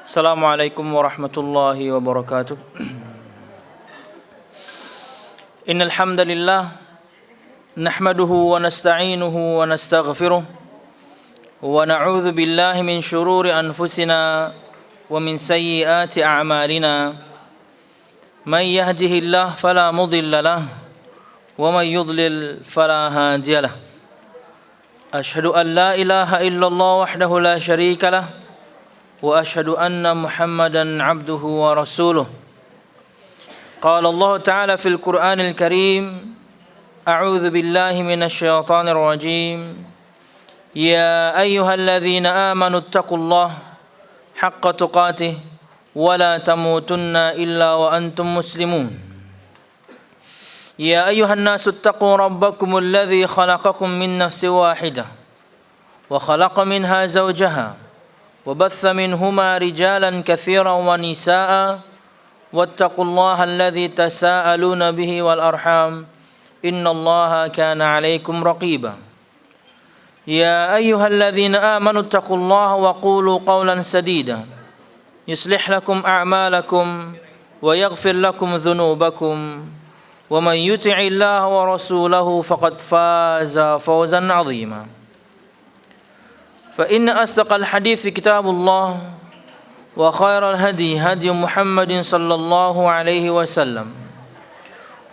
Assalamualaikum warahmatullahi wabarakatuh. Innal hamdalillah nahmaduhu wa nasta'inuhu wa nastaghfiruh wa na'udzu billahi min shururi anfusina wa min sayyiati a'malina. May yahdihillahu fala mudilla lahu wa may yudlil fala hadiya lahu. Asyhadu an la ilaha illallah wahdahu la syarika lahu wa asyhadu anna Muhammadan abduhu wa rasuluh. Qala Allah Ta'ala fil Qur'anil Karim, a'udzu billahi minasy syaithanir rajim. Ya ayyuhalladzina amanu taqullaha haqqa tuqatih wa la tamutunna illa wa antum muslimun. Ya ayyuhan nasu taqu rabbakumul ladzi khalaqakum min nafsin wahidah wa khalaqa minha zawjaha وبث منهما رجالا كثيرا ونساء واتقوا الله الذي تساءلون به والأرحام إن الله كان عليكم رقيبا يا أيها الذين آمنوا اتقوا الله وقولوا قولا سديدا يصلح لكم أعمالكم ويغفر لكم ذنوبكم ومن يطع الله ورسوله فقد فاز فوزا عظيما فإن أصدق الحديث كتاب الله وخير الهدي هدي محمد صلى الله عليه وسلم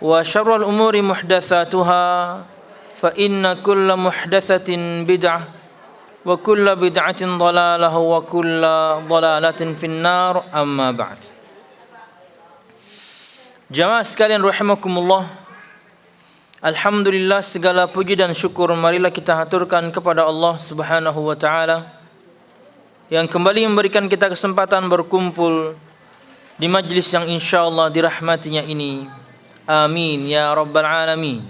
وشر الأمور محدثاتها فإن كل محدثة بدعة وكل بدعة ضلالة وكل ضلالة في النار أما بعد. Jamaah sekalian rahimakumullah, alhamdulillah, segala puji dan syukur marilah kita haturkan kepada Allah Subhanahu wa taala yang kembali memberikan kita kesempatan berkumpul di majlis yang insyaallah dirahmatinya ini. Amin ya rabbal alamin.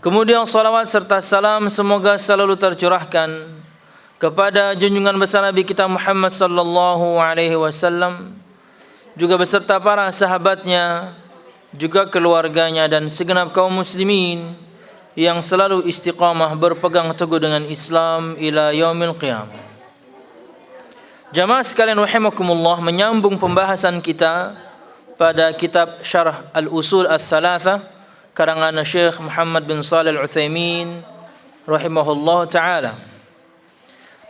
Kemudian salawat serta salam semoga selalu tercurahkan kepada junjungan besar Nabi kita Muhammad sallallahu alaihi wasallam, juga beserta para sahabatnya, juga keluarganya dan segenap kaum muslimin yang selalu istiqamah berpegang teguh dengan Islam ila yaumil qiyamah. Jamaah sekalian rahimakumullah, menyambung pembahasan kita pada kitab Syarah Al-Usul Ats-Tsalatsah karangan Syekh Muhammad bin Shalih Al-Utsaimin rahimahullah taala,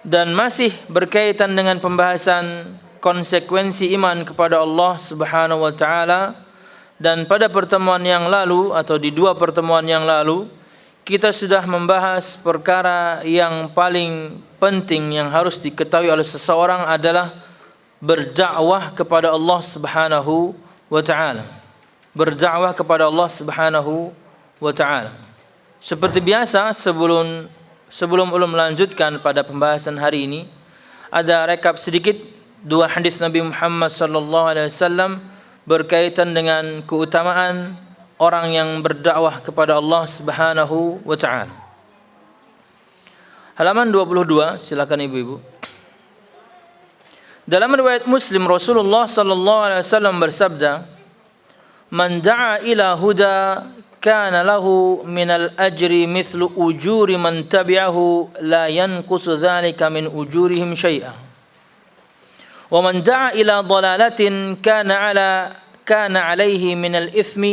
dan masih berkaitan dengan pembahasan konsekuensi iman kepada Allah Subhanahu wa taala. Dan pada pertemuan yang lalu atau di dua pertemuan yang lalu kita sudah membahas perkara yang paling penting yang harus diketahui oleh seseorang adalah berdakwah kepada Allah Subhanahu wa taala. Berdakwah kepada Allah Subhanahu wa taala. Seperti biasa, sebelum ulun melanjutkan pada pembahasan hari ini, ada rekap sedikit dua hadis Nabi Muhammad sallallahu alaihi wasallam berkaitan dengan keutamaan orang yang berdakwah kepada Allah Subhanahu wa taala. Halaman 22, silakan ibu-ibu. Dalam riwayat Muslim, Rasulullah sallallahu alaihi wasallam bersabda, "Man da'a ila huda kana lahu minal ajri mithlu ujuri man tabi'ahu la yanqusu dzalika min ujurihim syai'a." ومن دعا إلى ضلالة كان عليه من الإثم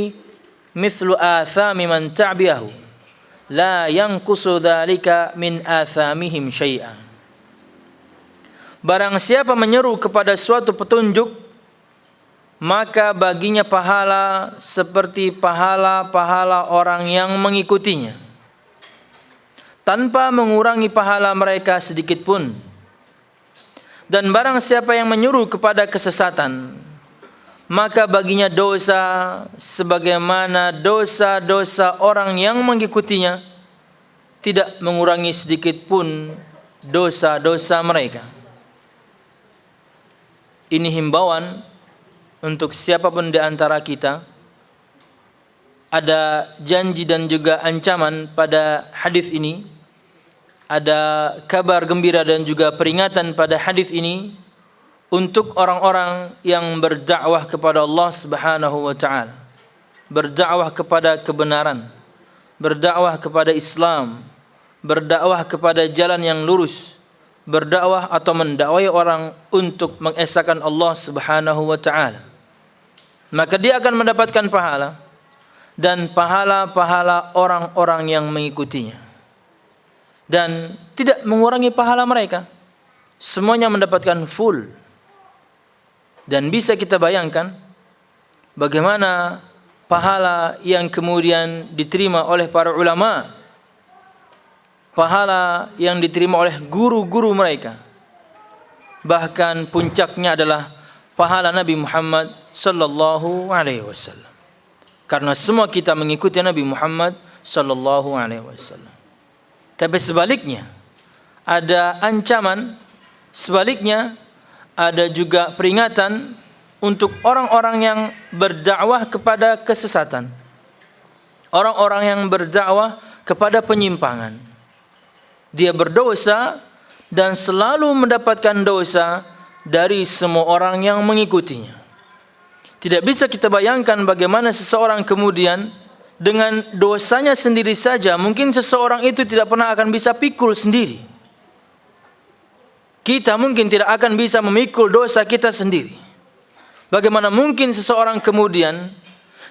مثل آثام من تبعه لا ينقص ذلك من آثامهم شيئا. Barang siapa menyeru kepada suatu petunjuk, maka baginya pahala seperti pahala-pahala orang yang mengikutinya, tanpa mengurangi pahala mereka sedikit pun. Dan barang siapa yang menyuruh kepada kesesatan, maka baginya dosa sebagaimana dosa-dosa orang yang mengikutinya, tidak mengurangi sedikit pun dosa-dosa mereka. Ini himbauan untuk siapapun di antara kita. Ada janji dan juga ancaman pada hadis ini. Ada kabar gembira dan juga peringatan pada hadis ini untuk orang-orang yang berdakwah kepada Allah Subhanahu wa taala, berdakwah kepada kebenaran, berdakwah kepada Islam, berdakwah kepada jalan yang lurus, berdakwah atau mendakwahi orang untuk mengesahkan Allah Subhanahu wa taala, maka dia akan mendapatkan pahala dan pahala-pahala orang-orang yang mengikutinya, dan tidak mengurangi pahala mereka. Semuanya mendapatkan full. Dan bisa kita bayangkan bagaimana pahala yang kemudian diterima oleh para ulama, pahala yang diterima oleh guru-guru mereka. Bahkan puncaknya adalah pahala Nabi Muhammad sallallahu alaihi wasallam. Karena semua kita mengikuti Nabi Muhammad sallallahu alaihi wasallam. Tapi sebaliknya ada ancaman, sebaliknya ada juga peringatan untuk orang-orang yang berdakwah kepada kesesatan, orang-orang yang berdakwah kepada penyimpangan. Dia berdosa dan selalu mendapatkan dosa dari semua orang yang mengikutinya. Tidak bisa kita bayangkan bagaimana seseorang kemudian dengan dosanya sendiri saja, mungkin seseorang itu tidak pernah akan bisa pikul sendiri. Kita mungkin tidak akan bisa memikul dosa kita sendiri. Bagaimana mungkin seseorang kemudian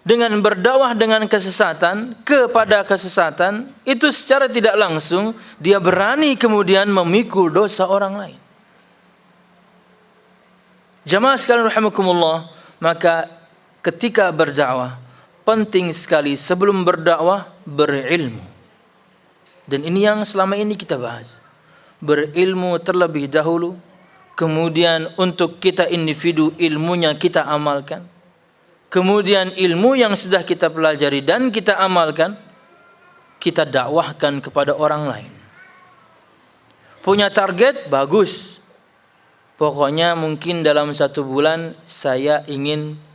dengan berdakwah dengan kesesatan kepada kesesatan, itu secara tidak langsung dia berani kemudian memikul dosa orang lain. Jamaah sekalian rahimakumullah, maka ketika berdakwah penting sekali sebelum berdakwah berilmu. Dan ini yang selama ini kita bahas. Berilmu terlebih dahulu, kemudian untuk kita individu ilmunya kita amalkan, kemudian ilmu yang sudah kita pelajari dan kita amalkan, kita dakwahkan kepada orang lain. Punya target? Bagus. Pokoknya mungkin dalam 1 bulan saya ingin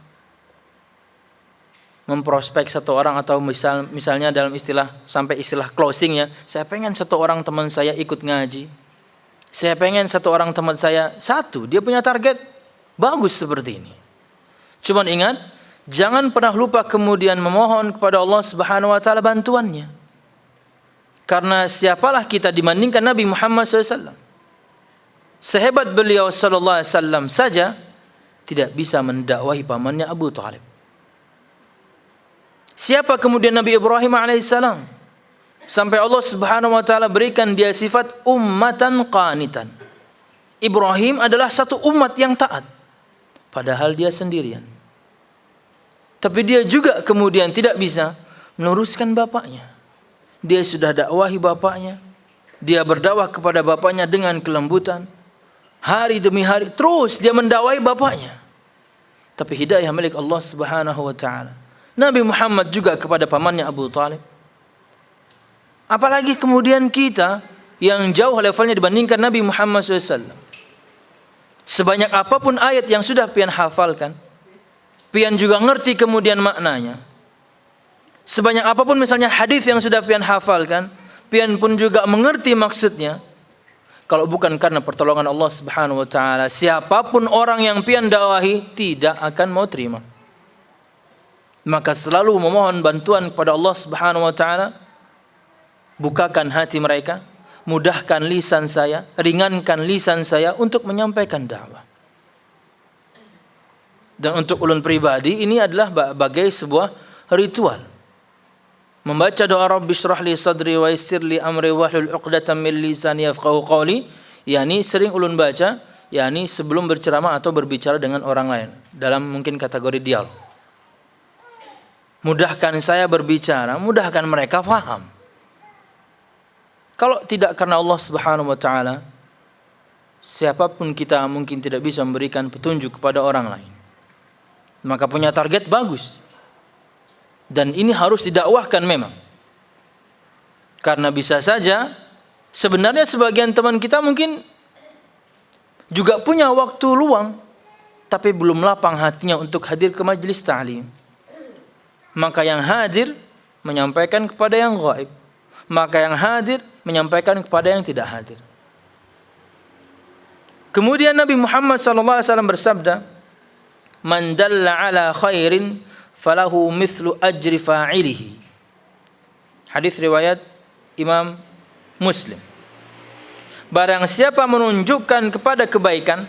memprospek 1 orang, atau misalnya dalam istilah sampai istilah closingnya, saya pengen 1 orang teman saya ikut ngaji, saya pengen 1 orang teman saya, 1 dia punya target, bagus seperti ini. Cuman ingat, jangan pernah lupa kemudian memohon kepada Allah Subhanahu wa taala bantuannya. Karena siapalah kita dibandingkan Nabi Muhammad SAW? Sehebat beliau sallallahu alaihi wasallam saja tidak bisa mendakwahi pamannya Abu Thalib. Siapa kemudian Nabi Ibrahim alaihissalam? Sampai Allah Subhanahu wa taala berikan dia sifat ummatan qanitan. Ibrahim adalah satu umat yang taat, padahal dia sendirian. Tapi dia juga kemudian tidak bisa meluruskan bapaknya. Dia sudah dakwahi bapaknya, dia berdakwah kepada bapaknya dengan kelembutan. Hari demi hari terus dia mendakwahi bapaknya. Tapi hidayah milik Allah Subhanahu wa taala. Nabi Muhammad juga kepada pamannya Abu Thalib. Apalagi kemudian kita yang jauh levelnya dibandingkan Nabi Muhammad SAW. Sebanyak apapun ayat yang sudah pian hafalkan, pian juga ngerti kemudian maknanya. Sebanyak apapun misalnya hadis yang sudah pian hafalkan, pian pun juga mengerti maksudnya. Kalau bukan karena pertolongan Allah Subhanahu wa taala, siapapun orang yang pian dakwahi tidak akan mau terima. Maka selalu memohon bantuan kepada Allah Subhanahu wa taala. Bukakan hati mereka, mudahkan lisan saya, ringankan lisan saya untuk menyampaikan dakwah. Dan untuk ulun pribadi ini adalah bagai sebuah ritual. Membaca doa Rabbi shrah li sadri wa yassir li amri wahlul 'uqdatam min lisani yafqahu qawli, yakni sering ulun baca, yakni sebelum berceramah atau berbicara dengan orang lain dalam mungkin kategori dialog. Mudahkan saya berbicara, mudahkan mereka faham. Kalau tidak karena Allah Subhanahu wa taala, siapapun kita mungkin tidak bisa memberikan petunjuk kepada orang lain. Maka punya target bagus. Dan ini harus didakwahkan memang. Karena bisa saja sebenarnya sebagian teman kita mungkin juga punya waktu luang, tapi belum lapang hatinya untuk hadir ke majelis ta'lim. Maka yang hadir menyampaikan kepada yang gaib. Maka yang hadir menyampaikan kepada yang tidak hadir. Kemudian Nabi Muhammad SAW bersabda, "Man dalla ala khairin falahu mithlu ajri fa'ilihi." Hadis riwayat Imam Muslim. barang siapa menunjukkan kepada kebaikan,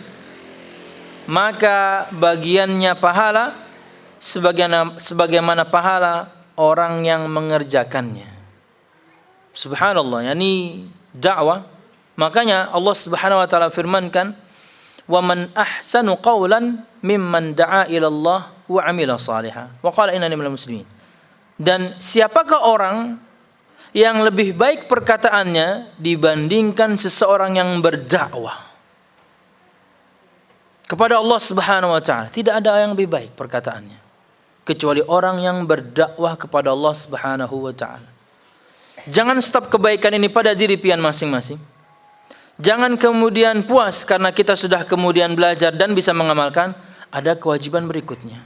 maka bagiannya pahala sebagaimana pahala orang yang mengerjakannya. Subhanallah, yakni dakwah. Makanya Allah Subhanahu wa taala firmankan, "Wa man ahsanu qawlan mimman da'a ila Allah wa 'amila shalihan wa qala innani minal muslimin." Dan siapakah orang yang lebih baik perkataannya dibandingkan seseorang yang berdakwah kepada Allah Subhanahu wa taala? Tidak ada yang lebih baik perkataannya kecuali orang yang berdakwah kepada Allah Subhanahu wa taala. Jangan stop kebaikan ini pada diri pian masing-masing. Jangan kemudian puas karena kita sudah kemudian belajar dan bisa mengamalkan. Ada kewajiban berikutnya,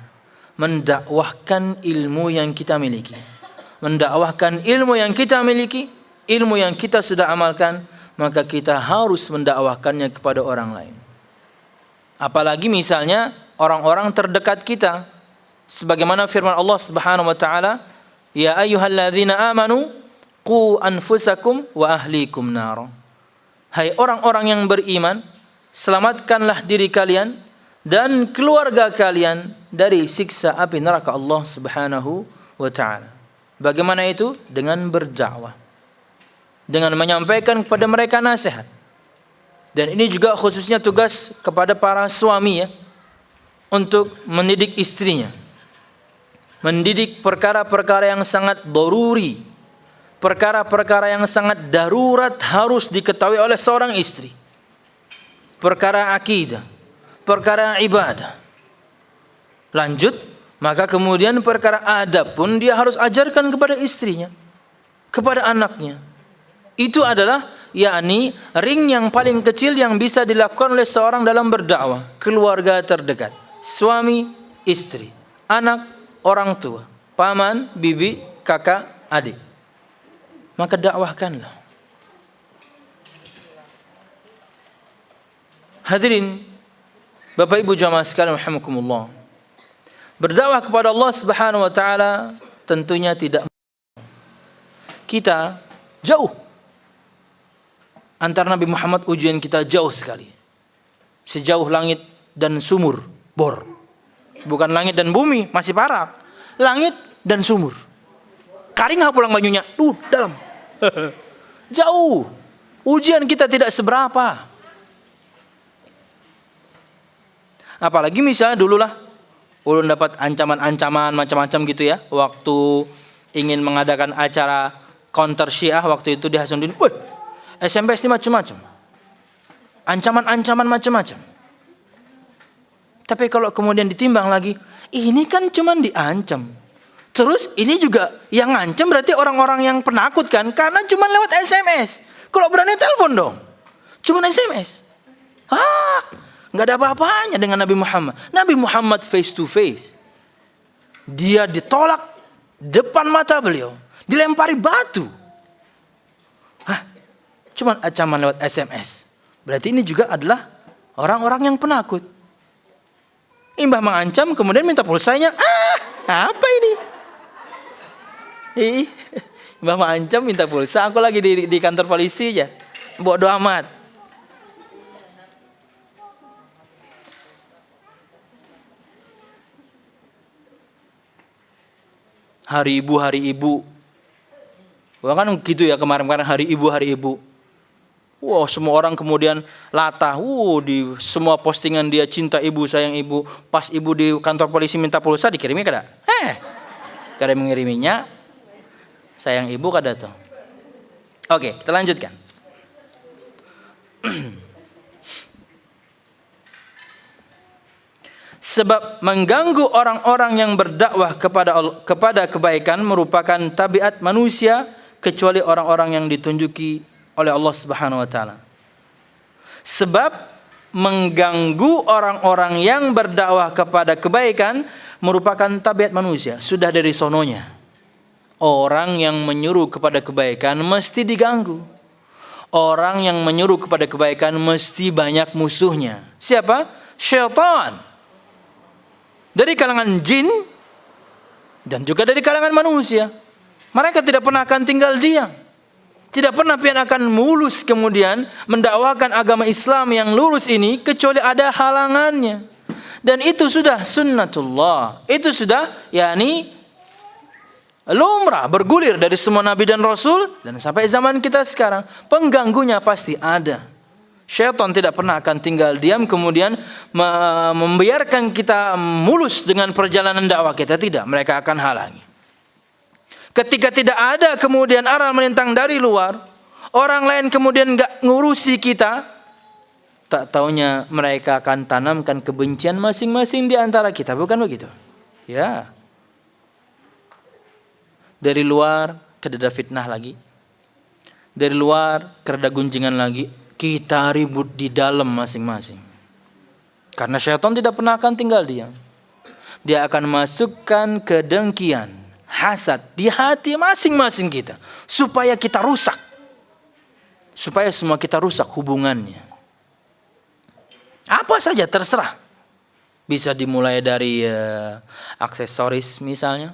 mendakwahkan ilmu yang kita miliki. Mendakwahkan ilmu yang kita miliki, ilmu yang kita sudah amalkan, maka kita harus mendakwahkannya kepada orang lain. Apalagi misalnya orang-orang terdekat kita. Sebagaimana firman Allah Subhanahu wa taala, "Ya ayyuhalladzina amanu qu anfusakum wa ahlikum nar." Hai orang-orang yang beriman, selamatkanlah diri kalian dan keluarga kalian dari siksa api neraka Allah Subhanahu wa taala. Bagaimana itu? Dengan berdakwah. Dengan menyampaikan kepada mereka nasihat. Dan ini juga khususnya tugas kepada para suami ya, untuk mendidik istrinya. Mendidik perkara-perkara yang sangat daruri, perkara-perkara yang sangat darurat harus diketahui oleh seorang istri. Perkara akidah, perkara ibadah. Lanjut, maka kemudian perkara adab pun dia harus ajarkan kepada istrinya, kepada anaknya. Itu adalah yakni ring yang paling kecil yang bisa dilakukan oleh seorang dalam berdakwah. Keluarga terdekat, suami, istri, anak, orang tua, paman, bibi, kakak, adik. Maka dakwahkanlah. Hadirin Bapak Ibu jamaah sekalian rahimakumullah. Berdakwah kepada Allah Subhanahu wa taala tentunya tidak, kita jauh. Antara Nabi Muhammad ujian kita jauh sekali. Sejauh langit dan sumur bor. Bukan langit dan bumi, masih parah. Langit dan sumur. Karing pulang banyunya, dalam. Jauh. Ujian kita tidak seberapa. Apalagi misalnya dululah ulun dapat ancaman-ancaman macam-macam gitu ya, waktu ingin mengadakan acara counter Syiah waktu itu di Hasanuddin. SMS ini macam-macam. Ancaman-ancaman macam-macam. Tapi kalau kemudian ditimbang lagi, ini kan cuma diancam. Terus ini juga yang ngancam berarti orang-orang yang penakut kan, karena cuma lewat SMS. Kalau berani telepon dong. Cuma SMS. Nggak ada apa-apanya dengan Nabi Muhammad. Nabi Muhammad face to face. Dia ditolak depan mata beliau, dilempari batu. Cuma ancaman lewat SMS. Berarti ini juga adalah orang-orang yang penakut. Imbah mengancam kemudian minta pulsanya. Apa ini? Imbah mengancam minta pulsa. Aku lagi di kantor polisi aja. Bodoh amat. Hari ibu. Wah kan gitu ya kemarin-kemarin hari ibu. Wow, semua orang kemudian latah. Di semua postingan dia cinta ibu, sayang ibu. Pas ibu di kantor polisi minta pulsa dikirimi kada? Kada mengiriminya. Sayang ibu kada tuh. Oke, kita lanjutkan. Sebab mengganggu orang-orang yang berdakwah kepada kebaikan merupakan tabiat manusia kecuali orang-orang yang ditunjuki oleh Allah Subhanahu wa taala. Sebab mengganggu orang-orang yang berdakwah kepada kebaikan merupakan tabiat manusia, sudah dari sononya. Orang yang menyuruh kepada kebaikan mesti diganggu. Orang yang menyuruh kepada kebaikan mesti banyak musuhnya. Siapa? Syaitan. Dari kalangan jin dan juga dari kalangan manusia. Mereka tidak pernah akan tinggal diam. Tidak pernah pian akan mulus kemudian mendakwakan agama Islam yang lurus ini kecuali ada halangannya. Dan itu sudah sunnatullah. Itu sudah lumrah, bergulir dari semua nabi dan rasul dan sampai zaman kita sekarang. Pengganggunya pasti ada. Syaitan tidak pernah akan tinggal diam kemudian membiarkan kita mulus dengan perjalanan dakwah kita. Tidak, mereka akan halangi. Ketika tidak ada kemudian aral melintang dari luar, orang lain kemudian enggak ngurusi kita, tak taunya mereka akan tanamkan kebencian masing-masing di antara kita, bukan begitu? Ya. Dari luar kedada fitnah lagi. Dari luar kedada gunjingan lagi, kita ribut di dalam masing-masing. Karena syaitan tidak pernah akan tinggal diam. Dia akan masukkan kedengkian, hasad di hati masing-masing kita supaya kita rusak. Supaya semua kita rusak hubungannya. Apa saja terserah. Bisa dimulai dari aksesoris misalnya.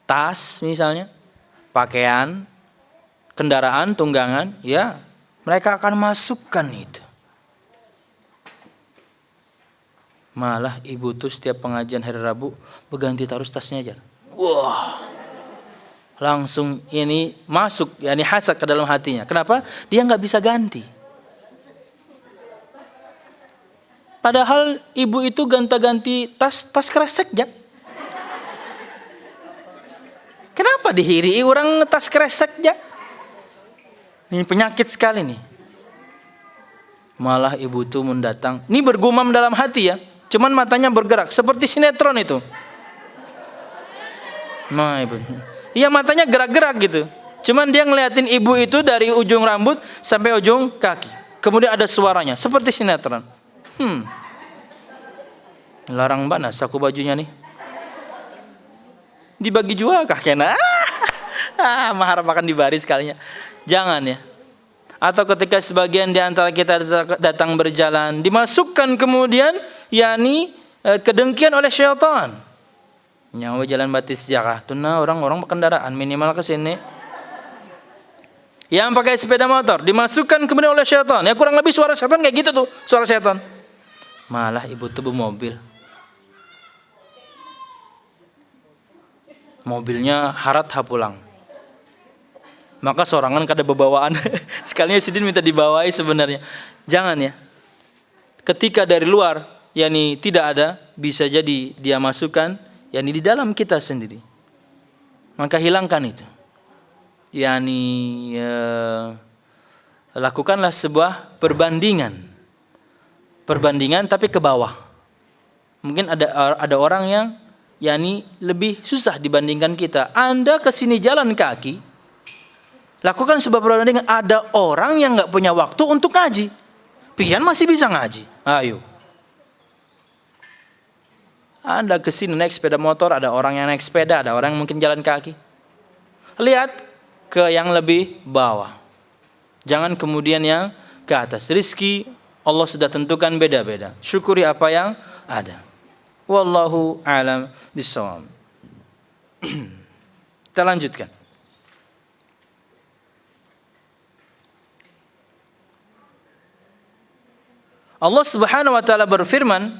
Tas misalnya. Pakaian. Kendaraan, tunggangan. Ya, mereka akan masukkan itu. Malah ibu tuh setiap pengajian hari Rabu berganti taruh tasnya aja. Wah. Langsung ini masuk, yakni hasad ke dalam hatinya. Kenapa? Dia nggak bisa ganti. Padahal ibu itu ganti tas kresek ya. Kenapa dihiri orang tas kresek ya? Ini penyakit sekali nih. Malah ibu tuh mendatang. Ini bergumam dalam hati ya. Cuman matanya bergerak seperti sinetron itu. Nah ibu. Iya matanya gerak-gerak gitu. Cuman dia ngeliatin ibu itu dari ujung rambut sampai ujung kaki. Kemudian ada suaranya seperti sinetron. Larang banget saku bajunya nih. Dibagi jual kah kena? Mengharap akan dibaris kalinya. Jangan ya. Atau ketika sebagian di antara kita datang berjalan, dimasukkan kemudian yakni kedengkian oleh syaitan. Nyawa jalan batis jakah. Tuna orang-orang berkendaraan minimal ke sini. Yang pakai sepeda motor dimasukkan kemudian oleh syaitan. Ya kurang lebih suara syaitan kayak gitu tuh, suara syaitan. Malah ibu tuh mobil. Mobilnya harat pulang. Maka sorangan kada bebawaan. Sekalinya sidin minta dibawai sebenarnya. Jangan ya. Ketika dari luar yakni tidak ada, bisa jadi dia masukkan yakni di dalam kita sendiri. Maka hilangkan itu. yakni lakukanlah sebuah perbandingan tapi ke bawah. Mungkin ada orang yang yakni lebih susah dibandingkan kita. Anda kesini jalan kaki, lakukan sebuah perbandingan. Ada orang yang nggak punya waktu untuk ngaji, pian masih bisa ngaji. Ayo, Anda kesini naik sepeda motor, ada orang yang naik sepeda, ada orang yang mungkin jalan kaki. Lihat ke yang lebih bawah, jangan kemudian yang ke atas. Rizki Allah sudah tentukan beda-beda. Syukuri apa yang ada. Wallahu a'lam bishawab. Kita lanjutkan. Allah Subhanahu wa taala berfirman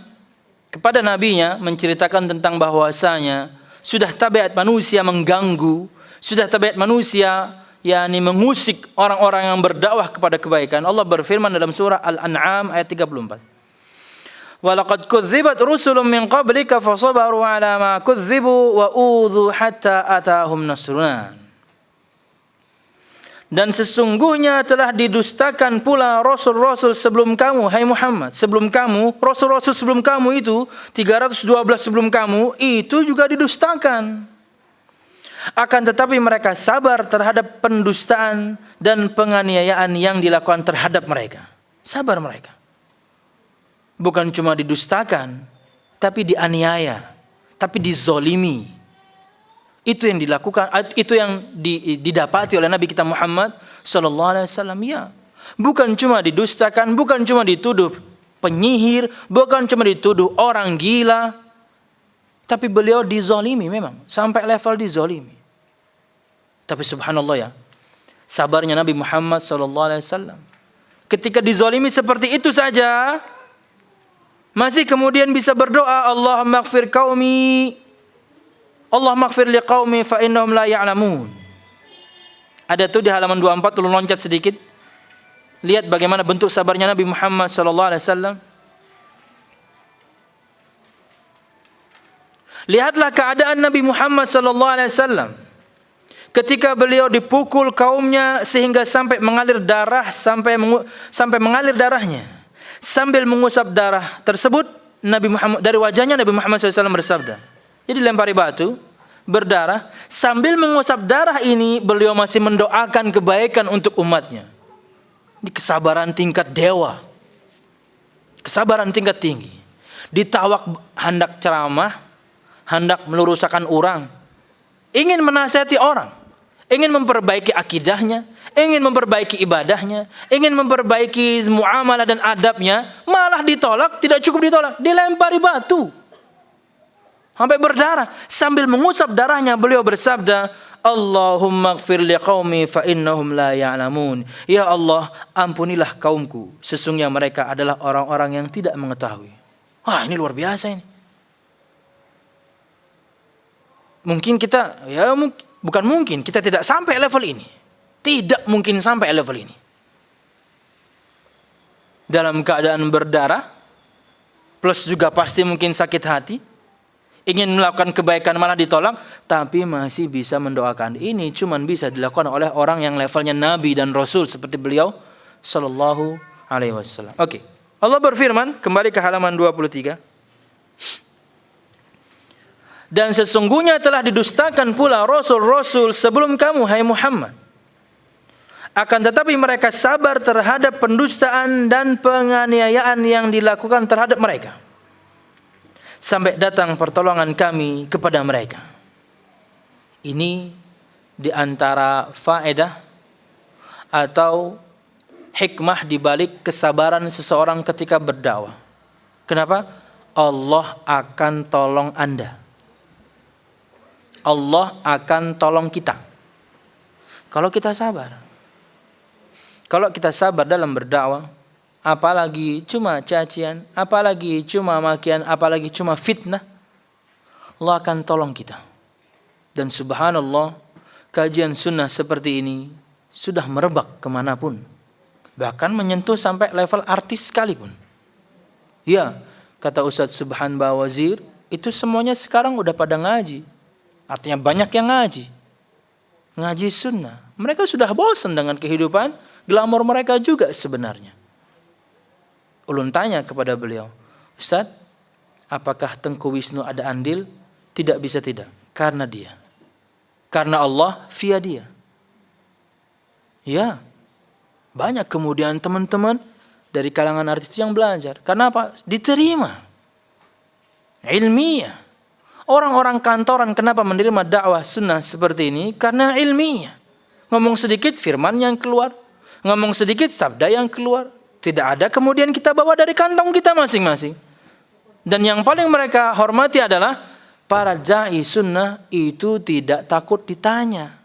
kepada nabinya menceritakan tentang bahwasanya sudah tabiat manusia mengganggu, sudah tabiat manusia yakni mengusik orang-orang yang berdakwah kepada kebaikan. Allah berfirman dalam surah Al-An'am ayat 34. Walaqad kudzibat rusulun min qablika fasabaru ala ma kudzibu wa udhu hatta atahum nasruna. Dan sesungguhnya telah didustakan pula rasul-rasul sebelum kamu, hai Muhammad. Sebelum kamu, rasul-rasul sebelum kamu itu 312 sebelum kamu itu juga didustakan. Akan tetapi mereka sabar terhadap pendustaan dan penganiayaan yang dilakukan terhadap mereka. Sabar mereka. Bukan cuma didustakan, tapi dianiaya, tapi dizolimi. Itu yang dilakukan, itu yang didapati oleh Nabi kita Muhammad sallallahu alaihi wasallam. Ya, bukan cuma didustakan, bukan cuma dituduh penyihir, bukan cuma dituduh orang gila, tapi beliau dizolimi memang sampai level dizolimi. Tapi subhanallah ya, sabarnya Nabi Muhammad SAW. Ketika dizalimi seperti itu saja, masih kemudian bisa berdoa, Allahumma ighfir qaumi, Allahumma ighfir liqaumi fa innahum la ya'lamun. Ada tuh di halaman 24, tolong loncat sedikit. Lihat bagaimana bentuk sabarnya Nabi Muhammad SAW. Lihatlah keadaan Nabi Muhammad SAW ketika beliau dipukul kaumnya sehingga sampai mengalir darah, sampai mengalir darahnya. Sambil mengusap darah tersebut, Nabi Muhammad, dari wajahnya Nabi Muhammad SAW bersabda. Jadi lempari batu, berdarah, sambil mengusap darah ini beliau masih mendoakan kebaikan untuk umatnya. Ini kesabaran tingkat dewa, kesabaran tingkat tinggi. Ditawak hendak ceramah, hendak meluruskan orang, ingin menasihati orang, ingin memperbaiki akidahnya, ingin memperbaiki ibadahnya, ingin memperbaiki muamalah dan adabnya, malah ditolak. Tidak cukup ditolak, dilempari batu sampai berdarah. Sambil mengusap darahnya beliau bersabda, Allahumma ighfir liqaumi fa innahum la ya'lamun. Ya Allah, ampunilah kaumku, sesungguhnya mereka adalah orang-orang yang tidak mengetahui. Wah, ini luar biasa ini. Mungkin kita, bukan mungkin, kita tidak sampai level ini. Tidak mungkin sampai level ini. Dalam keadaan berdarah, plus juga pasti mungkin sakit hati, ingin melakukan kebaikan malah ditolak, tapi masih bisa mendoakan. Ini cuman bisa dilakukan oleh orang yang levelnya Nabi dan Rasul seperti beliau Sallallahu Alaihi Wasallam. Oke, Allah berfirman, kembali ke halaman 23. Dan sesungguhnya telah didustakan pula Rasul-Rasul sebelum kamu, hai Muhammad. Akan tetapi mereka sabar terhadap pendustaan dan penganiayaan yang dilakukan terhadap mereka, sampai datang pertolongan kami kepada mereka. Ini diantara faedah atau hikmah dibalik kesabaran seseorang ketika berdakwah. Kenapa? Allah akan tolong Anda. Allah akan tolong kita kalau kita sabar. Kalau kita sabar dalam berdakwah, apalagi cuma cacian, apalagi cuma makian, apalagi cuma fitnah, Allah akan tolong kita. Dan subhanallah, kajian sunnah seperti ini sudah merebak kemanapun, bahkan menyentuh sampai level artis sekalipun. Ya, kata Ustadz Subhan Bawazir, itu semuanya sekarang udah pada ngaji. Artinya banyak yang ngaji sunnah. Mereka sudah bosan dengan kehidupan glamor mereka juga sebenarnya. Ulun tanya kepada beliau, Ustaz, apakah Tengku Wisnu ada andil? Tidak bisa tidak, karena dia. Karena Allah via dia. Ya, banyak kemudian teman-teman dari kalangan artis yang belajar. Karena apa? Diterima. Ilmiah. Orang-orang kantoran kenapa menerima dakwah sunnah seperti ini? Karena ilmiah. Ngomong sedikit firman yang keluar, ngomong sedikit sabda yang keluar. Tidak ada kemudian kita bawa dari kantong kita masing-masing. Dan yang paling mereka hormati adalah para da'i sunnah itu tidak takut ditanya.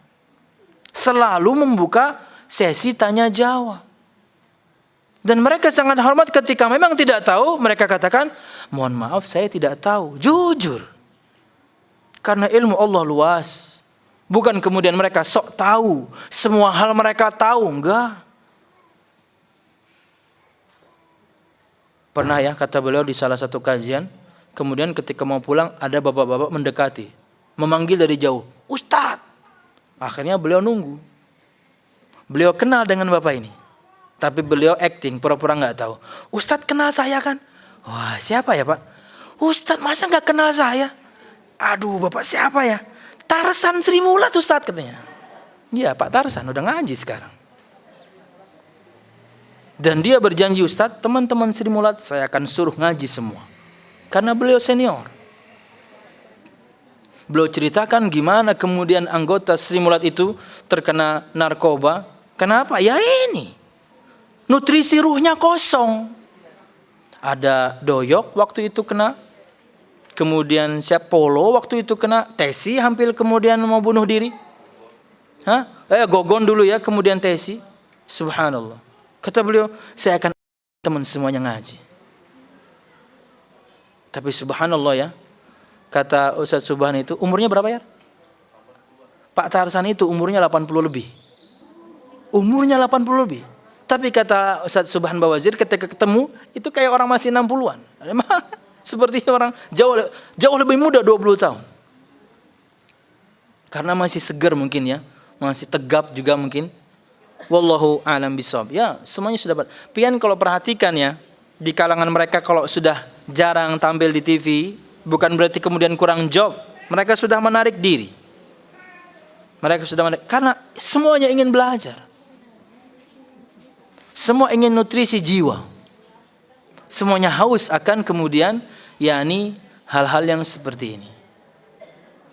Selalu membuka sesi tanya jawab. Dan mereka sangat hormat ketika memang tidak tahu, mereka katakan, mohon maaf saya tidak tahu. Jujur. Karena ilmu Allah luas. Bukan kemudian mereka sok tahu, semua hal mereka tahu, enggak. Pernah ya, kata beliau di salah satu kajian, kemudian ketika mau pulang ada bapak-bapak mendekati, memanggil dari jauh, Ustadz. Akhirnya beliau nunggu. Beliau kenal dengan bapak ini, tapi beliau acting, pura-pura nggak tahu. Ustadz kenal saya kan? Wah, siapa ya Pak? Ustadz masa nggak kenal saya? Aduh, bapak siapa ya? Tarsan Sri Mulat Ustadz katanya. Iya, Pak Tarsan udah ngaji sekarang. Dan dia berjanji, Ustadz, teman-teman Sri Mulat saya akan suruh ngaji semua. Karena beliau senior. Beliau ceritakan gimana kemudian anggota Sri Mulat itu terkena narkoba. Kenapa? Ya ini. Nutrisi ruhnya kosong. Ada doyok waktu itu kena. Kemudian siap Polo waktu itu kena. Tesi hampir kemudian mau bunuh diri. gogon dulu ya, kemudian tesi. Subhanallah. Kata beliau, saya akan teman semuanya ngaji. Tapi subhanallah ya, kata Ustaz Subhan itu, umurnya berapa ya? Pak Tarsan itu umurnya 80 lebih. Umurnya 80 lebih. Tapi kata Ustaz Subhan Bawazir ketika ketemu, itu kayak orang masih 60-an. Memang seperti orang jauh lebih muda 20 tahun. Karena masih segar mungkin ya, masih tegap juga mungkin. Wallahu a'lam bishawab. Ya, semuanya sudah pian kalau perhatikan ya, di kalangan mereka kalau sudah jarang tampil di TV, bukan berarti kemudian kurang job. Mereka sudah menarik diri. Karena semuanya ingin belajar. Semua ingin nutrisi jiwa. Semuanya haus akan kemudian yakni hal-hal yang seperti ini.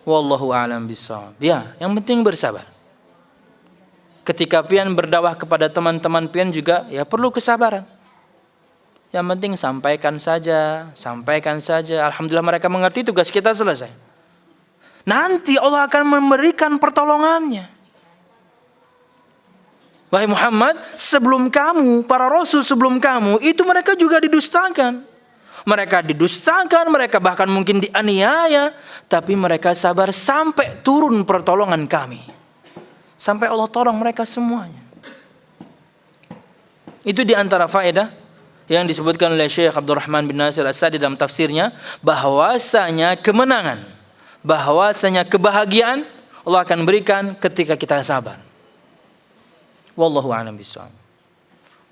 Wallahu a'lam bishawab. Ya, yang penting bersabar. Ketika pian berdakwah kepada teman-teman pian juga ya perlu kesabaran. Yang penting sampaikan saja. Alhamdulillah mereka mengerti, tugas kita selesai. Nanti Allah akan memberikan pertolongannya. Wahai Muhammad, sebelum kamu, para rasul sebelum kamu, itu mereka juga didustakan. Mereka bahkan mungkin dianiaya. Tapi mereka sabar sampai turun pertolongan kami. Sampai Allah tolong mereka semuanya. Itu di antara faedah yang disebutkan oleh Syekh Abdurrahman bin Nasir As-Sa'di dalam tafsirnya, bahwasanya kemenangan, bahwasanya kebahagiaan Allah akan berikan ketika kita sabar. Wallahu a'lam bishawab.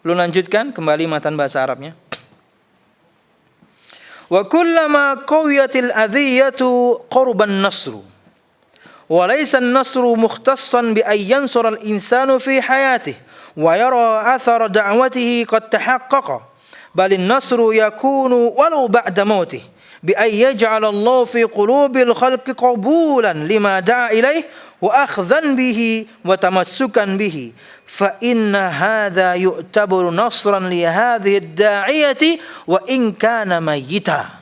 Belum lanjutkan kembali matan bahasa Arabnya. Wa kullama qawiyatil adhiyatu qurban nasru. Wa laysa an-nasru mukhtassan bi ay yansura al-insanu fi hayatihi wa yara athara da'watihi qad tahaqqaqa. Bal an-nasru yakunu walau ba'da mautih bi ay yaj'ala Allah fi qulubil khalqi qabulan lima da'a ilaih wa akhdhan bihi wa tamassukan bihi. Fa inna hadza yu'tabaru nasran li hadhihi ad-da'iyati wa in kana mayyita.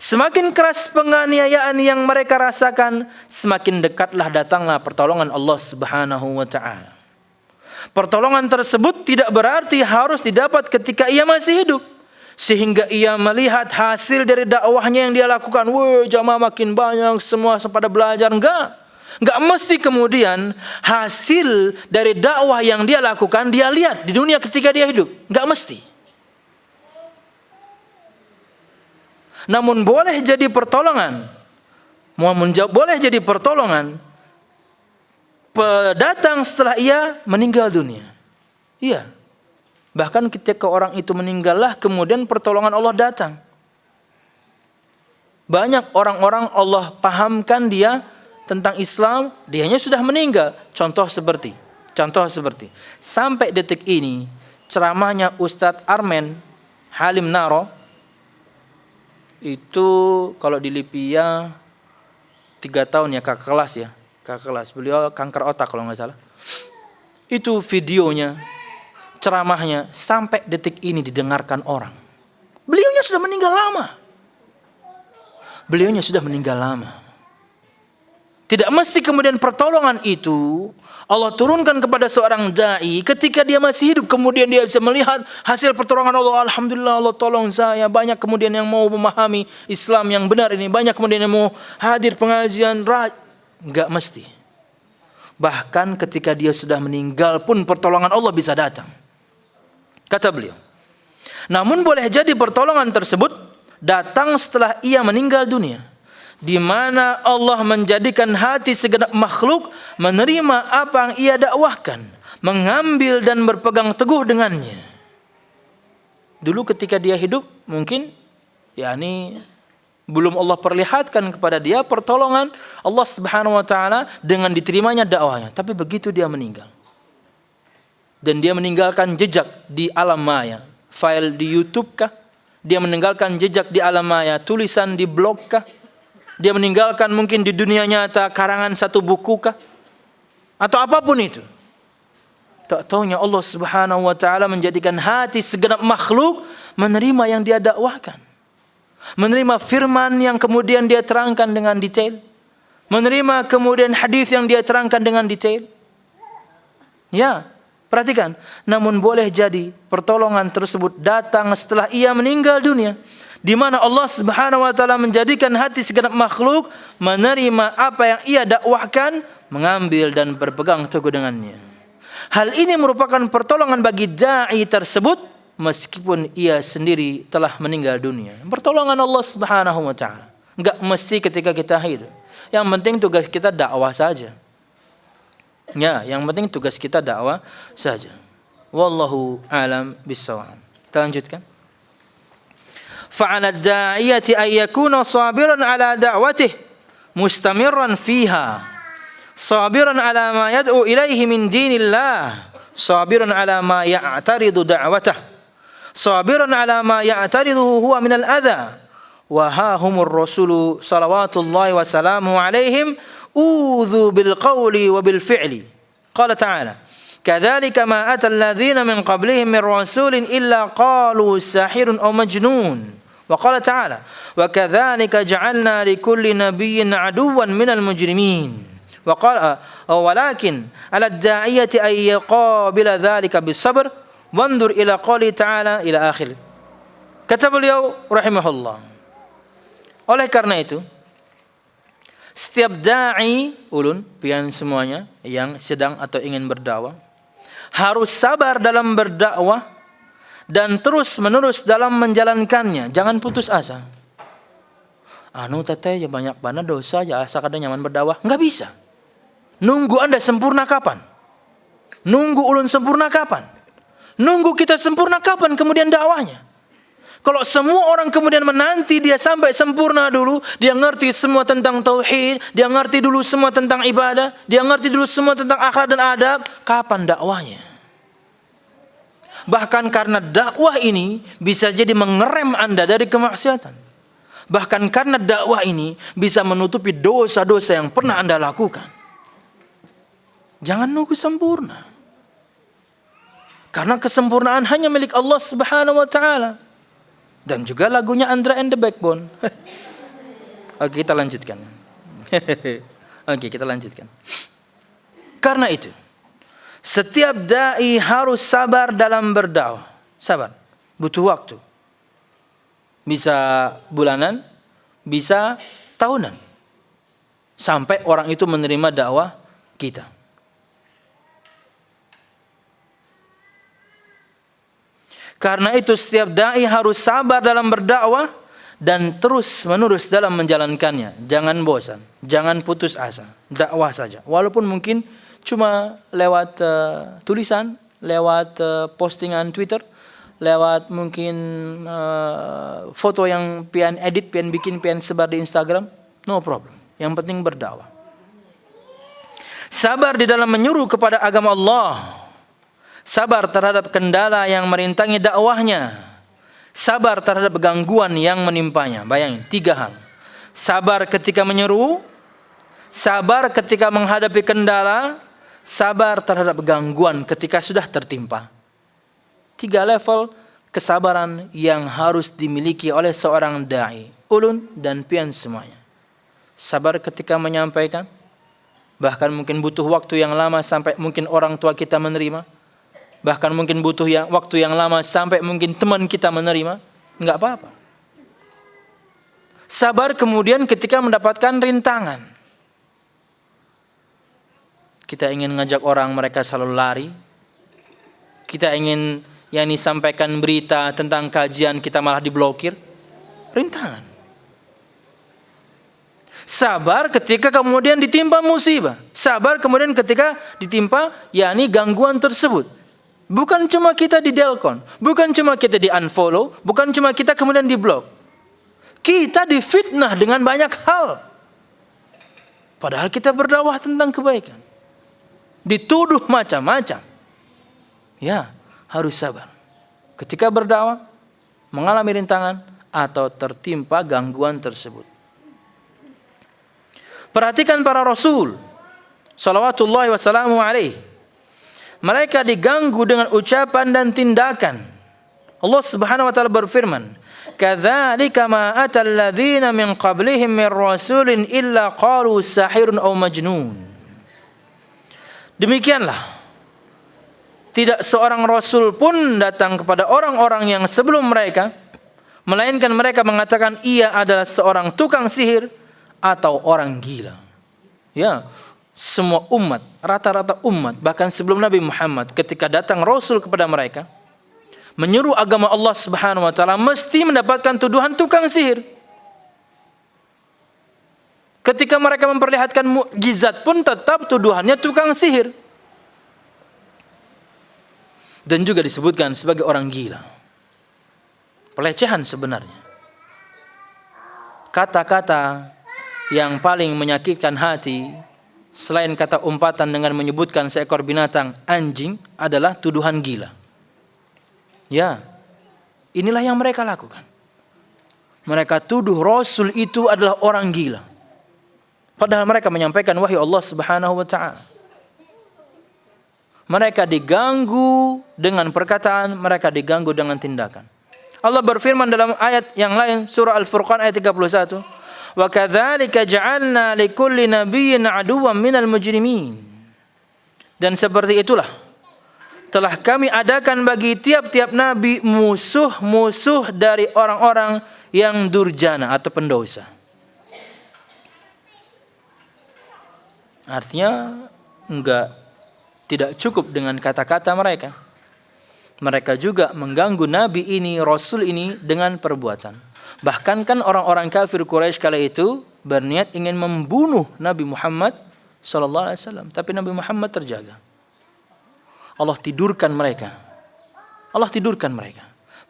Semakin keras penganiayaan yang mereka rasakan, semakin dekatlah datanglah pertolongan Allah Subhanahu wa taala. Pertolongan tersebut tidak berarti harus didapat ketika ia masih hidup, sehingga ia melihat hasil dari dakwahnya yang dia lakukan. Wah, jamaah makin banyak, semua pada belajar. Enggak mesti kemudian hasil dari dakwah yang dia lakukan dia lihat di dunia ketika dia hidup. Enggak mesti. Namun boleh jadi pertolongan. Boleh jadi pertolongan datang setelah ia meninggal dunia. Iya. Bahkan ketika orang itu meninggallah kemudian pertolongan Allah datang. Banyak orang-orang Allah pahamkan dia tentang Islam, dianya sudah meninggal. Contoh seperti sampai detik ini ceramahnya Ustadz Armen Halim Naro itu kalau di Lipia 3 tahun ya, kakak kelas. Beliau kanker otak kalau nggak salah. Itu videonya, ceramahnya sampai detik ini didengarkan orang. Beliaunya sudah meninggal lama. Tidak mesti kemudian pertolongan itu Allah turunkan kepada seorang da'i ketika dia masih hidup, kemudian dia bisa melihat hasil pertolongan Allah. Alhamdulillah Allah tolong saya. Banyak kemudian yang mau memahami Islam yang benar ini, banyak kemudian yang mau hadir pengajian. Enggak mesti. Bahkan ketika dia sudah meninggal pun pertolongan Allah bisa datang. Kata beliau, namun boleh jadi pertolongan tersebut datang setelah ia meninggal dunia, di mana Allah menjadikan hati segenap makhluk menerima apa yang ia dakwahkan, mengambil dan berpegang teguh dengannya. Dulu ketika dia hidup mungkin belum Allah perlihatkan kepada dia pertolongan Allah Subhanahu wa taala dengan diterimanya dakwahnya, tapi begitu dia meninggal dan dia meninggalkan jejak di alam maya, file di YouTube kah? Dia meninggalkan jejak di alam maya, tulisan di blog kah? Dia meninggalkan mungkin di dunia nyata karangan satu buku kah? Atau apapun itu. Tak taunya Allah Subhanahu wa taala menjadikan hati segenap makhluk menerima yang dia dakwahkan. Menerima firman yang kemudian dia terangkan dengan detail. menerima kemudian hadis yang dia terangkan dengan detail. Ya, perhatikan. Namun boleh jadi pertolongan tersebut datang setelah ia meninggal dunia, di mana Allah Subhanahu wa taala menjadikan hati segenap makhluk menerima apa yang ia dakwahkan, mengambil dan berpegang teguh dengannya. Hal ini merupakan pertolongan bagi dai tersebut meskipun ia sendiri telah meninggal dunia. Pertolongan Allah Subhanahu wa taala. Enggak mesti ketika kita hidup. Yang penting tugas kita dakwah saja. Ya, yang penting tugas kita dakwah saja. Wallahu a'lam bissawab. Kita lanjutkan. Fa'ala ad-da'iyati ay yakuna sabiran ala da'watihi mustamirran fiha. Sabiran ala ma yad'u ilaihi min dinillah. Sabiran ala ma ya'taridu da'watah. Sabiran ala ma ya'tariduhu huwa min al-adha. Wa ha humur rasulu salawatullahi wa salamuhu alaihim أوذوا بالقول وبالفعل قال تعالى كذلك ما أتى الذين من قبلهم من رسول إلا قالوا ساحر أو مجنون وقال تعالى وكذلك جعلنا لكل نبي عدوا من المجرمين وقال ولكن على الداعية أن يقابل ذلك بالصبر وانظر إلى قوله تعالى إلى آخره. Kata beliau rahimahullah, oleh karena itu setiap da'i, ulun, pian semuanya yang sedang atau ingin berdakwah harus sabar dalam berdakwah dan terus menerus dalam menjalankannya. Jangan putus asa. Anu teteh ya banyak banget dosa ya asa kada nyaman berdakwah. Enggak bisa. Nunggu Anda sempurna kapan? Nunggu ulun sempurna kapan? Nunggu kita sempurna kapan kemudian dakwahnya? Kalau semua orang kemudian menanti dia sampai sempurna dulu, dia ngerti semua tentang tauhid, dia ngerti dulu semua tentang ibadah, dia ngerti dulu semua tentang akhlak dan adab, kapan dakwahnya? Bahkan karena dakwah ini bisa jadi mengerem Anda dari kemaksiatan. Bahkan karena dakwah ini bisa menutupi dosa-dosa yang pernah Anda lakukan. Jangan nunggu sempurna. Karena kesempurnaan hanya milik Allah Subhanahu wa taala. Dan juga lagunya Andra and the Backbone. Oke, kita lanjutkan. Oke, kita lanjutkan. Karena itu, setiap dai harus sabar dalam berdakwah. Sabar, butuh waktu. Bisa bulanan, bisa tahunan. Sampai orang itu menerima dakwah kita. Karena itu setiap dai harus sabar dalam berdakwah dan terus menerus dalam menjalankannya. Jangan bosan, jangan putus asa. Dakwah saja. Walaupun mungkin cuma lewat tulisan, lewat postingan Twitter, lewat mungkin foto yang pian edit, pian bikin, pian sebar di Instagram, no problem. Yang penting berdakwah. Sabar di dalam menyuruh kepada agama Allah. Sabar terhadap kendala yang merintangi dakwahnya. Sabar terhadap gangguan yang menimpanya. Bayangin, 3 hal. Sabar ketika menyeru, sabar ketika menghadapi kendala, sabar terhadap gangguan ketika sudah tertimpa. 3 level kesabaran yang harus dimiliki oleh seorang dai, ulun dan pian semuanya. Sabar ketika menyampaikan, bahkan mungkin butuh waktu yang lama sampai mungkin orang tua kita menerima. Bahkan mungkin butuh waktu yang lama sampai mungkin teman kita menerima. Enggak apa-apa. Sabar kemudian ketika mendapatkan rintangan. Kita ingin ngajak orang, mereka selalu lari. Kita ingin yang disampaikan berita tentang kajian, kita malah diblokir. Rintangan. Sabar ketika kemudian ditimpa musibah. Sabar kemudian ketika ditimpa yakni gangguan tersebut. Bukan cuma kita di delcon, bukan cuma kita di unfollow, bukan cuma kita kemudian di blok. Kita difitnah dengan banyak hal. Padahal kita berdakwah tentang kebaikan. Dituduh macam-macam. Ya, harus sabar. Ketika berdakwah, mengalami rintangan atau tertimpa gangguan tersebut. Perhatikan para Rasul salawatullahi wassalamu alaihi. Mereka diganggu dengan ucapan dan tindakan Allah Subhanahu wa taala berfirman, "Kadzalika ma atal ladzina min qablihim min rasulin illa qalu sahirun aw majnun." Demikianlah, tidak seorang rasul pun datang kepada orang-orang yang sebelum mereka, melainkan mereka mengatakan ia adalah seorang tukang sihir atau orang gila. Ya, semua umat, rata-rata umat, bahkan sebelum Nabi Muhammad, ketika datang rasul kepada mereka, menyeru agama Allah Subhanahu wa taala, mesti mendapatkan tuduhan tukang sihir. Ketika mereka memperlihatkan mukjizat pun tetap tuduhannya tukang sihir. Dan juga disebutkan sebagai orang gila. Pelecehan sebenarnya. Kata-kata yang paling menyakitkan hati selain kata umpatan dengan menyebutkan seekor binatang anjing adalah tuduhan gila. Ya, inilah yang mereka lakukan. Mereka tuduh Rasul itu adalah orang gila. Padahal mereka menyampaikan wahyu Allah Subhanahu wa taala. Mereka diganggu dengan perkataan, mereka diganggu dengan tindakan. Allah berfirman dalam ayat yang lain, surah Al-Furqan ayat 31, "Wa kadzalika ja'alna likulli nabiyyin 'aduwwan minal mujrimin." Dan seperti itulah telah kami adakan bagi tiap-tiap nabi musuh-musuh dari orang-orang yang durjana atau pendosa. Artinya tidak cukup dengan kata-kata mereka. Mereka juga mengganggu nabi ini, rasul ini dengan perbuatan. Bahkan kan orang-orang kafir Quraisy kala itu berniat ingin membunuh Nabi Muhammad sallallahu alaihi wasallam, tapi Nabi Muhammad terjaga. Allah tidurkan mereka.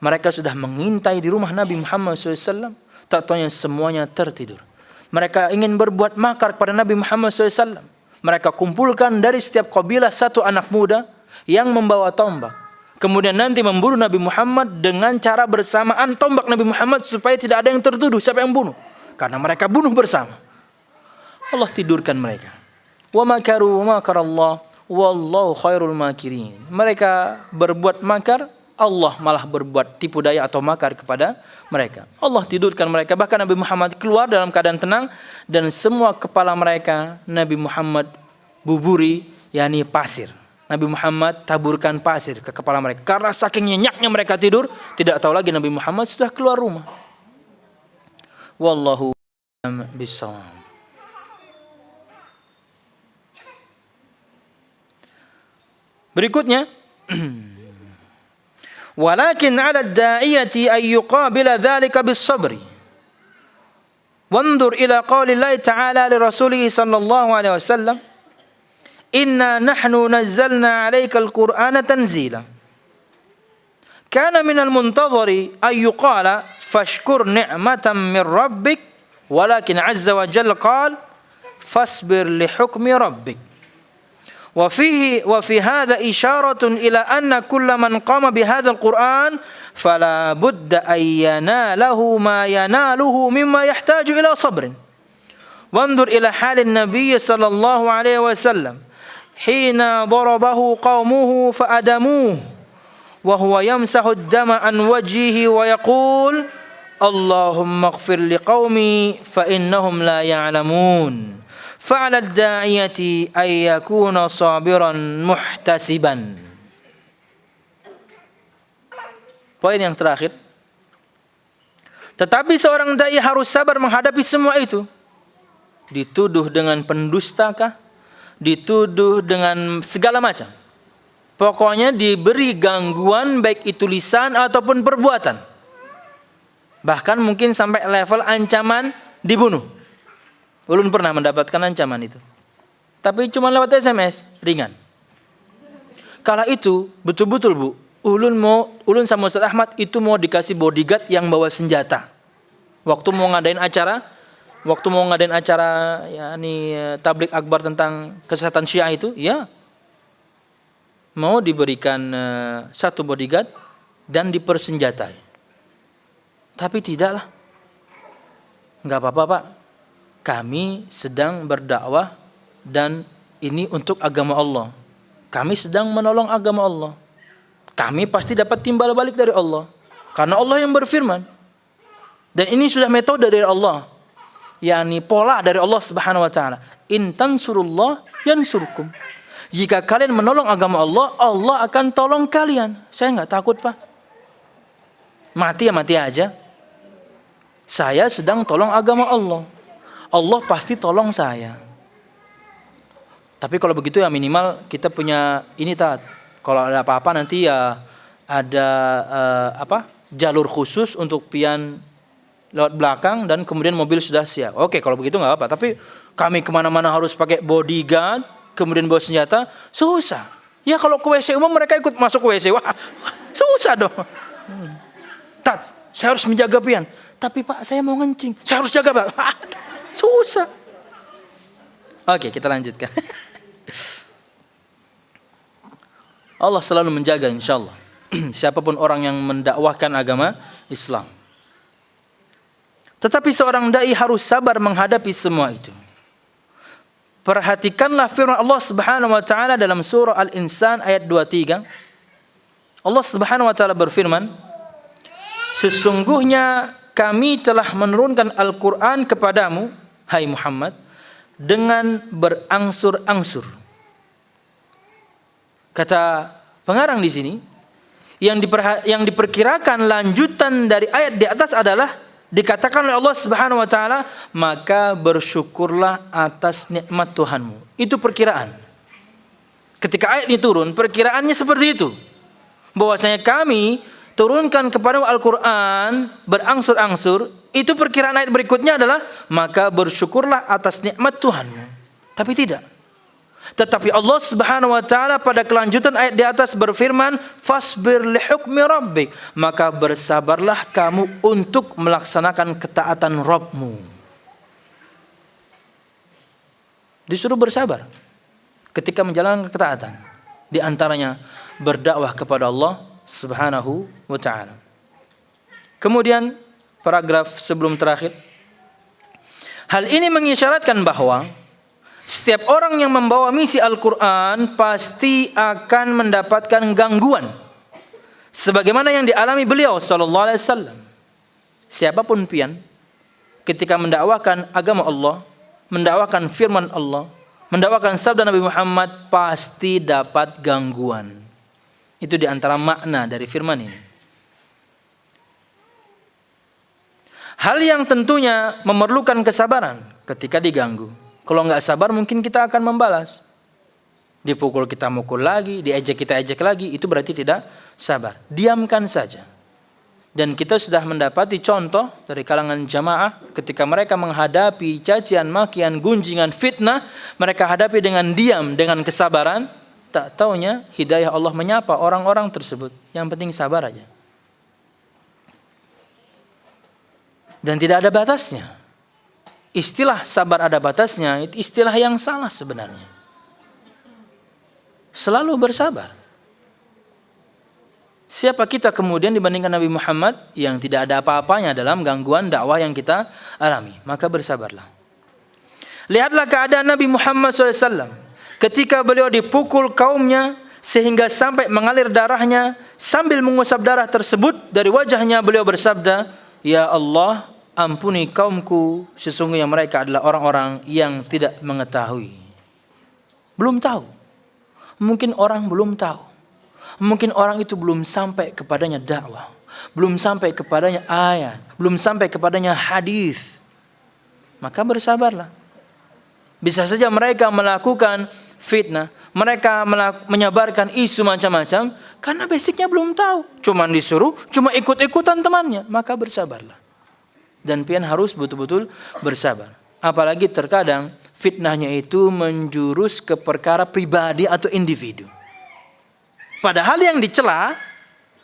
Mereka sudah mengintai di rumah Nabi Muhammad SAW. Tak taunya semuanya tertidur. Mereka ingin berbuat makar kepada Nabi Muhammad SAW. Mereka kumpulkan dari setiap kabilah satu anak muda yang membawa tombak. Kemudian nanti memburu Nabi Muhammad dengan cara bersamaan tombak Nabi Muhammad supaya tidak ada yang tertuduh siapa yang bunuh. Karena mereka bunuh bersama. Allah tidurkan mereka. Wa makaru wa makarallah wallahu khairul makirin. Mereka berbuat makar, Allah malah berbuat tipu daya atau makar kepada mereka. Allah tidurkan mereka. Bahkan Nabi Muhammad keluar dalam keadaan tenang dan semua kepala mereka Nabi Muhammad buburi, yakni pasir. Nabi Muhammad taburkan pasir ke kepala mereka. Karena saking nyenyaknya mereka tidur, tidak tahu lagi Nabi Muhammad sudah keluar rumah. Wallahu a'lam bishawab. Berikutnya, walakin 'ala ad-da'iyati ay yuqabila dzalika bis-sabri. Wanzur ila qaulillahi ta'ala li rasulih sallallahu alaihi wasallam, "Inna nahnu nazzalna 'alaika al-Qur'ana tanzila." Kana minal muntadhari ay yuqala fashkur ni'matan min rabbik, walakin 'azza wa jalla qala fasbir li hukmi rabbik. وفي هذا إشارة إلى أن كل من قام بهذا القرآن فلا بد أن يناله ما يناله مما يحتاج إلى صبر. وانظر إلى حال النبي صلى الله عليه وسلم حين ضربه قومه فأدموه وهو يمسح الدم عن وجهه ويقول اللهم اغفر لقومي فإنهم لا يعلمون. Fa'ala ad-da'iyati ay yakuna sabiran muhtasiban. Poin yang terakhir. Tetapi seorang dai harus sabar menghadapi semua itu. Dituduh dengan pendustakah? Dituduh dengan segala macam. Pokoknya diberi gangguan baik itu lisan ataupun perbuatan. Bahkan mungkin sampai level ancaman dibunuh. Ulun pernah mendapatkan ancaman itu. Tapi cuma lewat SMS, ringan. Kala itu betul-betul Bu, ulun sama Ustaz Ahmad itu mau dikasih bodyguard yang bawa senjata. Waktu mau ngadain acara yakni tablik akbar tentang kesehatan Syiah itu, ya. Mau diberikan satu bodyguard dan dipersenjatai. Tapi tidaklah. Enggak apa-apa, Pak. Kami sedang berdakwah dan ini untuk agama Allah. Kami sedang menolong agama Allah. Kami pasti dapat timbal balik dari Allah. Karena Allah yang berfirman. Dan ini sudah metode dari Allah. yakni pola dari Allah Subhanahu wa taala. In tansurullah yansurkum. Jika kalian menolong agama Allah, Allah akan tolong kalian. Saya enggak takut, Pak. Mati ya mati aja. Saya sedang tolong agama Allah. Allah pasti tolong saya. Tapi kalau begitu ya minimal kita punya ini kalau ada apa-apa nanti ya ada jalur khusus untuk pian lewat belakang dan kemudian mobil sudah siap. Oke, kalau begitu nggak apa. Tapi kami kemana-mana harus pakai bodyguard, kemudian bawa senjata, susah. Ya kalau ke WC umum mereka ikut masuk ke WC, wah susah dong. Saya harus menjaga pian. Tapi Pak, saya mau ngencing. Saya harus jaga, Pak. Susah. Oke, kita lanjutkan. Allah selalu menjaga insyaallah. Siapapun orang yang mendakwahkan agama Islam. Tetapi seorang dai harus sabar menghadapi semua itu. Perhatikanlah firman Allah Subhanahu wa taala dalam surah Al-Insan ayat 23. Allah Subhanahu wa taala berfirman, sesungguhnya kami telah menurunkan Al-Quran kepadamu, hai Muhammad, dengan berangsur-angsur. Kata pengarang di sini, yang diperkirakan lanjutan dari ayat di atas adalah dikatakan oleh Allah Subhanahu wa taala, maka bersyukurlah atas nikmat Tuhanmu. Itu perkiraan. Ketika ayat ini turun, perkiraannya seperti itu. Bahwasanya kami turunkan kepada Al-Quran berangsur-angsur. Itu perkiraan ayat berikutnya adalah maka bersyukurlah atas nikmat Tuhanmu. Tapi tidak. Tetapi Allah Subhanahu wa taala pada kelanjutan ayat di atas berfirman, fasbir li hukmi rabbik, maka bersabarlah kamu untuk melaksanakan ketaatan Rabbmu. Disuruh bersabar ketika menjalankan ketaatan. Di antaranya berdakwah kepada Allah Subhanahu wa taala. Kemudian paragraf sebelum terakhir. Hal ini mengisyaratkan bahwa setiap orang yang membawa misi Al-Quran pasti akan mendapatkan gangguan. Sebagaimana yang dialami beliau sallallahu alaihi wasallam. Siapapun pian ketika mendakwakan agama Allah, mendakwakan firman Allah, mendakwakan sabda Nabi Muhammad pasti dapat gangguan. Itu di antara makna dari firman ini. Hal yang tentunya memerlukan kesabaran ketika diganggu. Kalau nggak sabar mungkin kita akan membalas. Dipukul kita mukul lagi, diejek kita ejek lagi, itu berarti tidak sabar. Diamkan saja. Dan kita sudah mendapati contoh dari kalangan jamaah ketika mereka menghadapi cacian, makian, gunjingan, fitnah, mereka hadapi dengan diam, dengan kesabaran. Tak taunya hidayah Allah menyapa orang-orang tersebut. Yang penting sabar aja. Dan tidak ada batasnya. Istilah sabar ada batasnya, itu istilah yang salah sebenarnya. Selalu bersabar. Siapa kita kemudian dibandingkan Nabi Muhammad yang tidak ada apa-apanya dalam gangguan dakwah yang kita alami? Maka bersabarlah. Lihatlah keadaan Nabi Muhammad SAW. Ketika beliau dipukul kaumnya sehingga sampai mengalir darahnya, sambil mengusap darah tersebut dari wajahnya beliau bersabda, Ya Allah, ampuni kaumku, sesungguhnya mereka adalah orang-orang yang tidak mengetahui. Belum tahu. Mungkin orang belum tahu. Mungkin orang itu belum sampai kepadanya dakwah. Belum sampai kepadanya ayat. Belum sampai kepadanya hadis. Maka bersabarlah. Bisa saja mereka melakukan fitnah. Mereka menyebarkan isu macam-macam. Karena basicnya belum tahu. Cuma disuruh, cuma ikut-ikutan temannya. Maka bersabarlah. Dan pian harus betul-betul bersabar. Apalagi terkadang fitnahnya itu menjurus ke perkara pribadi atau individu. Padahal yang dicela,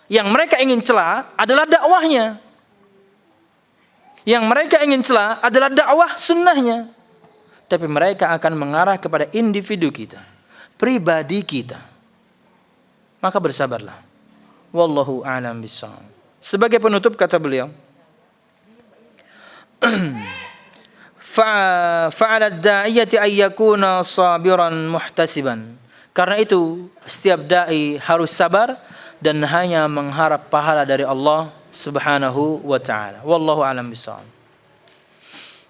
yang mereka ingin cela adalah dakwahnya. Yang mereka ingin cela adalah dakwah sunnahnya. Tapi mereka akan mengarah kepada individu kita, pribadi kita. Maka bersabarlah. Wallahu a'lam bishawab. Sebagai penutup kata beliau, fa'ala ad-da'iyati ay yakuna sabiran muhtasiban. Karena itu setiap dai harus sabar dan hanya mengharap pahala dari Allah Subhanahu wa ta'ala. Wallahu a'lam bishawab.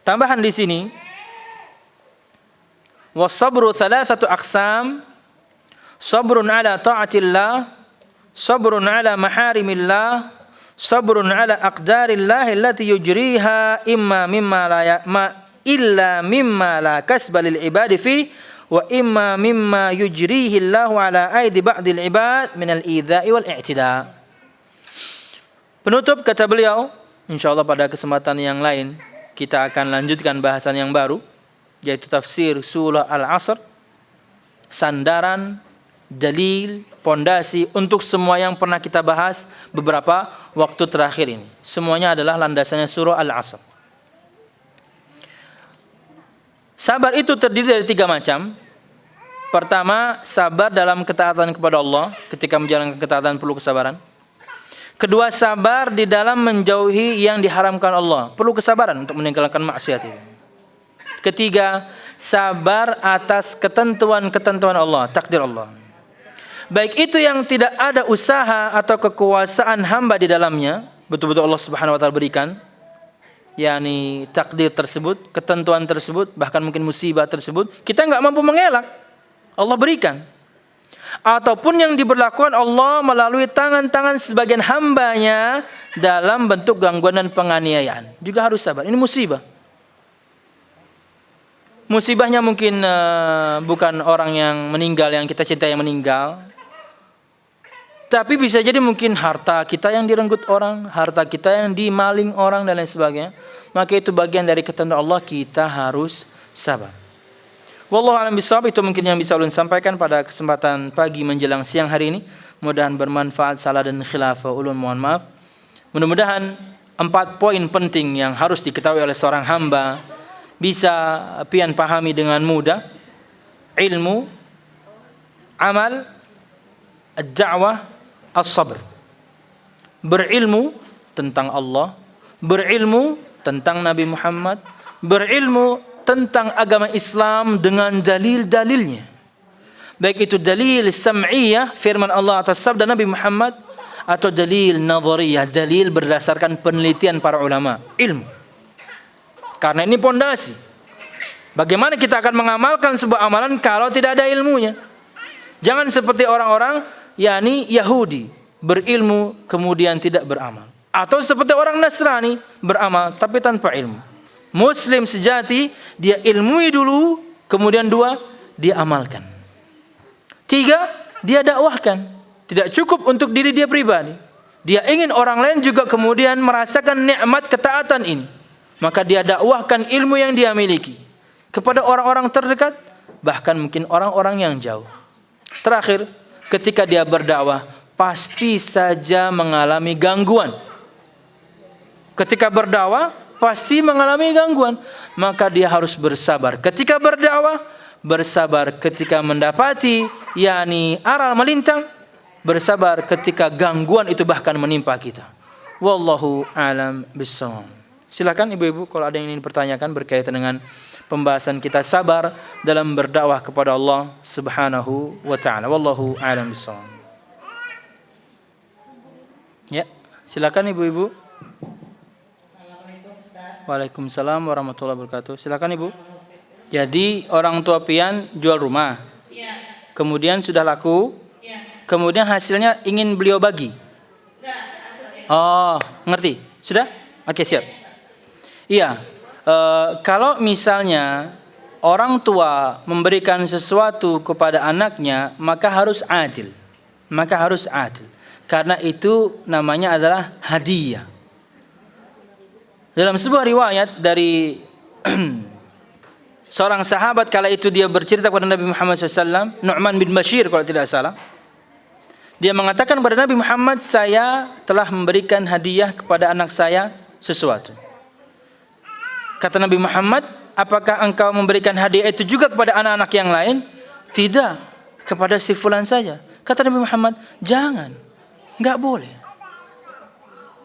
Tambahan di sini, was-sabru thalathatu aqsam, sabrun ala ta'atillah, sabrun ala maharimillah, sabrun ala aqdarillah allati yujriha imma mimma la kasba lil ibadi fi wa imma mimma yujrihi Allahu ala aidi ba'dil ibad min al-idza'i wal i'tida. Penutup kata beliau, insyaallah pada kesempatan yang lain kita akan lanjutkan bahasan yang baru, yaitu tafsir surah Al-Asr, sandaran, dalil, pondasi untuk semua yang pernah kita bahas beberapa waktu terakhir ini. Semuanya adalah landasannya surah Al-Asr. Sabar itu terdiri dari 3 macam. Pertama, sabar dalam ketaatan kepada Allah. Ketika menjalankan ketaatan perlu kesabaran. Kedua, sabar di dalam menjauhi yang diharamkan Allah. Perlu kesabaran untuk meninggalkan maksiat itu. Ketiga, sabar atas ketentuan-ketentuan Allah, takdir Allah. Baik itu yang tidak ada usaha atau kekuasaan hamba di dalamnya, betul-betul Allah Subhanahu wa taala berikan, yakni takdir tersebut, ketentuan tersebut, bahkan mungkin musibah tersebut, kita enggak mampu mengelak. Allah berikan. Ataupun yang diberlakukan Allah melalui tangan-tangan sebagian hambanya dalam bentuk gangguan dan penganiayaan. Juga harus sabar. Ini musibah. Musibahnya mungkin bukan orang yang meninggal, yang kita cintai yang meninggal. Tapi bisa jadi mungkin harta kita yang direnggut orang, harta kita yang dimaling orang dan lain sebagainya. Maka itu bagian dari ketentuan Allah, kita harus sabar. Wallahu a'lam bishawab, itu mungkin yang bisa ulun sampaikan pada kesempatan pagi menjelang siang hari ini. Mudah-mudahan bermanfaat, salah dan khilaf ulun mohon maaf. Mudah-mudahan 4 poin penting yang harus diketahui oleh seorang hamba bisa pian pahami dengan mudah. Ilmu, amal, ad-da'wah, as-sabr. Berilmu tentang Allah, berilmu tentang Nabi Muhammad, berilmu tentang agama Islam dengan dalil-dalilnya. Baik itu dalil sam'iyah, firman Allah atas sabda Nabi Muhammad, atau dalil nadhariyah, dalil berdasarkan penelitian para ulama, ilmu. Karena ini pondasi. Bagaimana kita akan mengamalkan sebuah amalan kalau tidak ada ilmunya? Jangan seperti orang-orang yakni Yahudi, berilmu kemudian tidak beramal, atau seperti orang Nasrani, beramal tapi tanpa ilmu. Muslim sejati, dia ilmui dulu, kemudian 2, dia amalkan. 3, dia dakwahkan. Tidak cukup untuk diri dia pribadi, dia ingin orang lain juga kemudian merasakan nikmat ketaatan ini. Maka dia dakwahkan ilmu yang dia miliki kepada orang-orang terdekat, bahkan mungkin orang-orang yang jauh. Terakhir, ketika dia berdakwah, pasti saja mengalami gangguan. Ketika berdakwah, pasti mengalami gangguan. Maka dia harus bersabar. Ketika berdakwah, bersabar ketika mendapati yakni aral melintang, bersabar ketika gangguan itu bahkan menimpa kita. Wallahu a'lam bishawab. Silakan ibu-ibu kalau ada yang ingin dipertanyakan berkaitan dengan pembahasan kita sabar dalam berdakwah kepada Allah Subhanahu wa taala. Wallahu a'lam bishawab. Ya, silakan ibu-ibu. Waalaikumsalam warahmatullahi wabarakatuh. Silakan ibu. Jadi orang tua pian jual rumah. Kemudian sudah laku. Kemudian hasilnya ingin beliau bagi. Oh, ngerti. Sudah? Oke, siap. Iya. Kalau misalnya orang tua memberikan sesuatu kepada anaknya, maka harus adil. Karena itu namanya adalah hadiah. Dalam sebuah riwayat dari seorang sahabat, kala itu dia bercerita kepada Nabi Muhammad SAW, Nu'man bin Bashir kalau tidak salah. Dia mengatakan kepada Nabi Muhammad, saya telah memberikan hadiah kepada anak saya sesuatu. Kata Nabi Muhammad, apakah engkau memberikan hadiah itu juga kepada anak-anak yang lain? Tidak, kepada si fulan saja. Kata Nabi Muhammad, jangan, enggak boleh.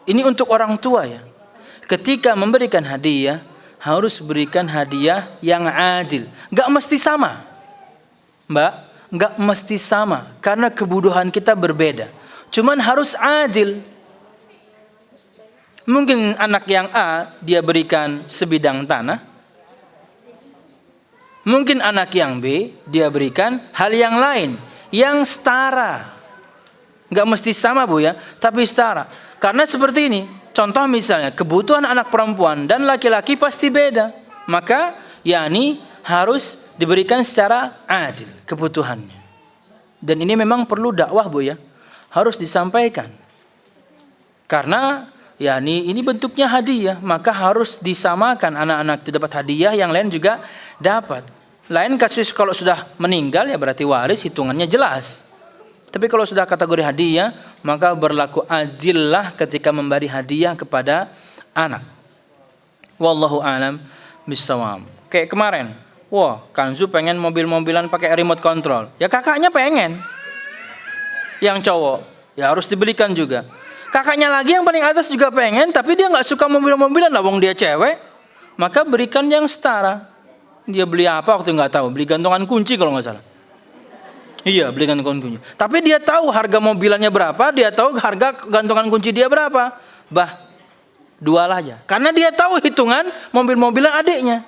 Ini untuk orang tua ya. Ketika memberikan hadiah, harus berikan hadiah yang adil. Enggak mesti sama, Mbak, enggak mesti sama. Karena kebutuhan kita berbeda. Cuman harus adil. Mungkin anak yang A dia berikan sebidang tanah. Mungkin anak yang B dia berikan hal yang lain yang setara. Enggak mesti sama Bu ya, tapi setara. Karena seperti ini, contoh misalnya kebutuhan anak perempuan dan laki-laki pasti beda. Maka yakni harus diberikan secara adil kebutuhannya. Dan ini memang perlu dakwah Bu ya. Harus disampaikan. Karena yakni ini bentuknya hadiah, maka harus disamakan, anak-anak itu dapat hadiah, yang lain juga dapat. Lain kasus kalau sudah meninggal ya berarti waris, hitungannya jelas. Tapi kalau sudah kategori hadiah, maka berlaku adillah ketika memberi hadiah kepada anak. Wallahu a'lam bishawab. Kayak kemarin, wah Kanzu pengen mobil-mobilan pakai remote control. Ya kakaknya pengen. Yang cowok, ya harus dibelikan juga. Kakaknya lagi yang paling atas juga pengen, tapi dia nggak suka mobil-mobilan, lah wong dia cewek. Maka berikan yang setara. Dia beli apa waktu nggak tahu, beli gantungan kunci kalau nggak salah. Iya, beli gantungan kunci. Tapi dia tahu harga mobilannya berapa, dia tahu harga gantungan kunci dia berapa. Dual aja. Karena dia tahu hitungan mobil-mobilan adiknya.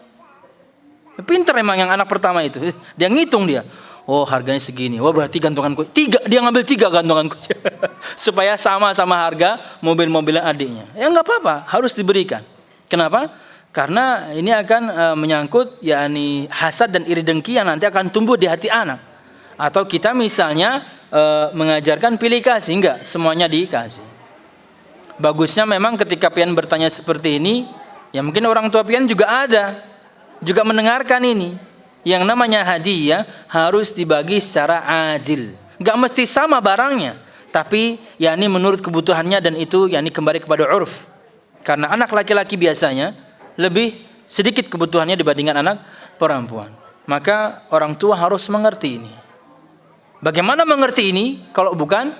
Pinter emang yang anak pertama itu. Dia ngitung dia. Oh harganya segini. Oh berarti gantungan kunci. Dia ngambil 3 gantungan kunci. Supaya sama-sama harga mobil-mobilan adiknya. Ya nggak apa-apa, harus diberikan. Kenapa? Karena ini akan menyangkut yakni hasad dan iri dengki yang nanti akan tumbuh di hati anak. Atau kita misalnya mengajarkan pilih kasih, enggak, semuanya dikasih. Bagusnya memang ketika pian bertanya seperti ini, ya mungkin orang tua pian juga ada, juga mendengarkan ini. Yang namanya hadiah harus dibagi secara adil. Enggak mesti sama barangnya, tapi yakni menurut kebutuhannya, dan itu yakni kembali kepada urf. Karena anak laki-laki biasanya lebih sedikit kebutuhannya dibandingkan anak perempuan. Maka orang tua harus mengerti ini. Bagaimana mengerti ini kalau bukan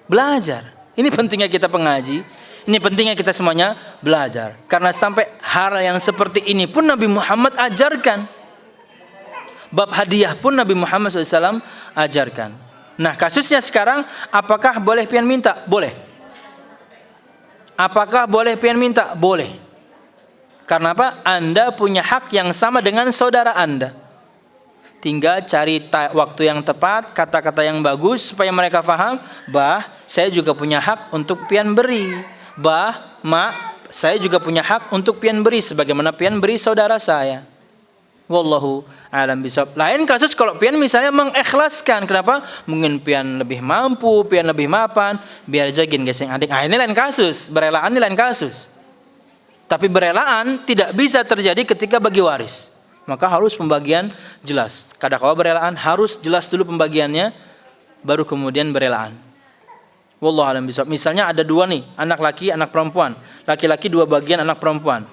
belajar? Ini pentingnya kita pengaji. Ini pentingnya kita semuanya belajar. Karena sampai hal yang seperti ini pun Nabi Muhammad ajarkan. Bab hadiah pun Nabi Muhammad SAW ajarkan. Nah kasusnya sekarang, apakah boleh pian minta? Boleh. Apakah boleh pian minta? Boleh. Karena apa? Anda punya hak yang sama dengan saudara Anda. Tinggal cari waktu yang tepat, kata-kata yang bagus supaya mereka faham. Saya juga punya hak untuk pian beri. Saya juga punya hak untuk pian beri sebagaimana pian beri saudara saya. Wallahu a'lam bishawab. Lain kasus kalau pian misalnya mengikhlaskan. Kenapa? Mungkin pian lebih mampu, pian lebih mapan, biar jagin geseng adik. Ini lain kasus. Berelaan ini lain kasus. Tapi berelaan tidak bisa terjadi ketika bagi waris. Maka harus pembagian jelas. Kadang-kala berelaan harus jelas dulu pembagiannya, baru kemudian berelaan. Wallahu a'lam bishawab. Misalnya ada 2 nih, anak laki, anak perempuan. Laki-laki 2 bagian, anak perempuan.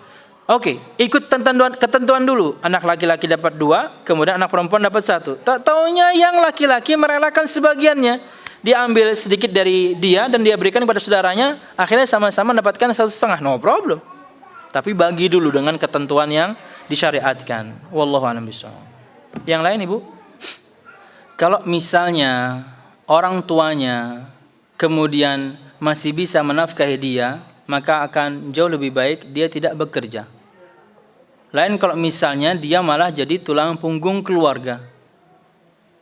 Oke, ikut ketentuan dulu. Anak laki-laki dapat 2, kemudian anak perempuan dapat 1. Tak taunya yang laki-laki merelakan sebagiannya. Dia ambil sedikit dari dia dan dia berikan kepada saudaranya. Akhirnya sama-sama mendapatkan 1,5. No problem. Tapi bagi dulu dengan ketentuan yang disyariatkan. Wallahu a'lam bishawab. Yang lain Ibu? Kalau misalnya orang tuanya kemudian masih bisa menafkahi dia, maka akan jauh lebih baik dia tidak bekerja. Lain kalau misalnya dia malah jadi tulang punggung keluarga.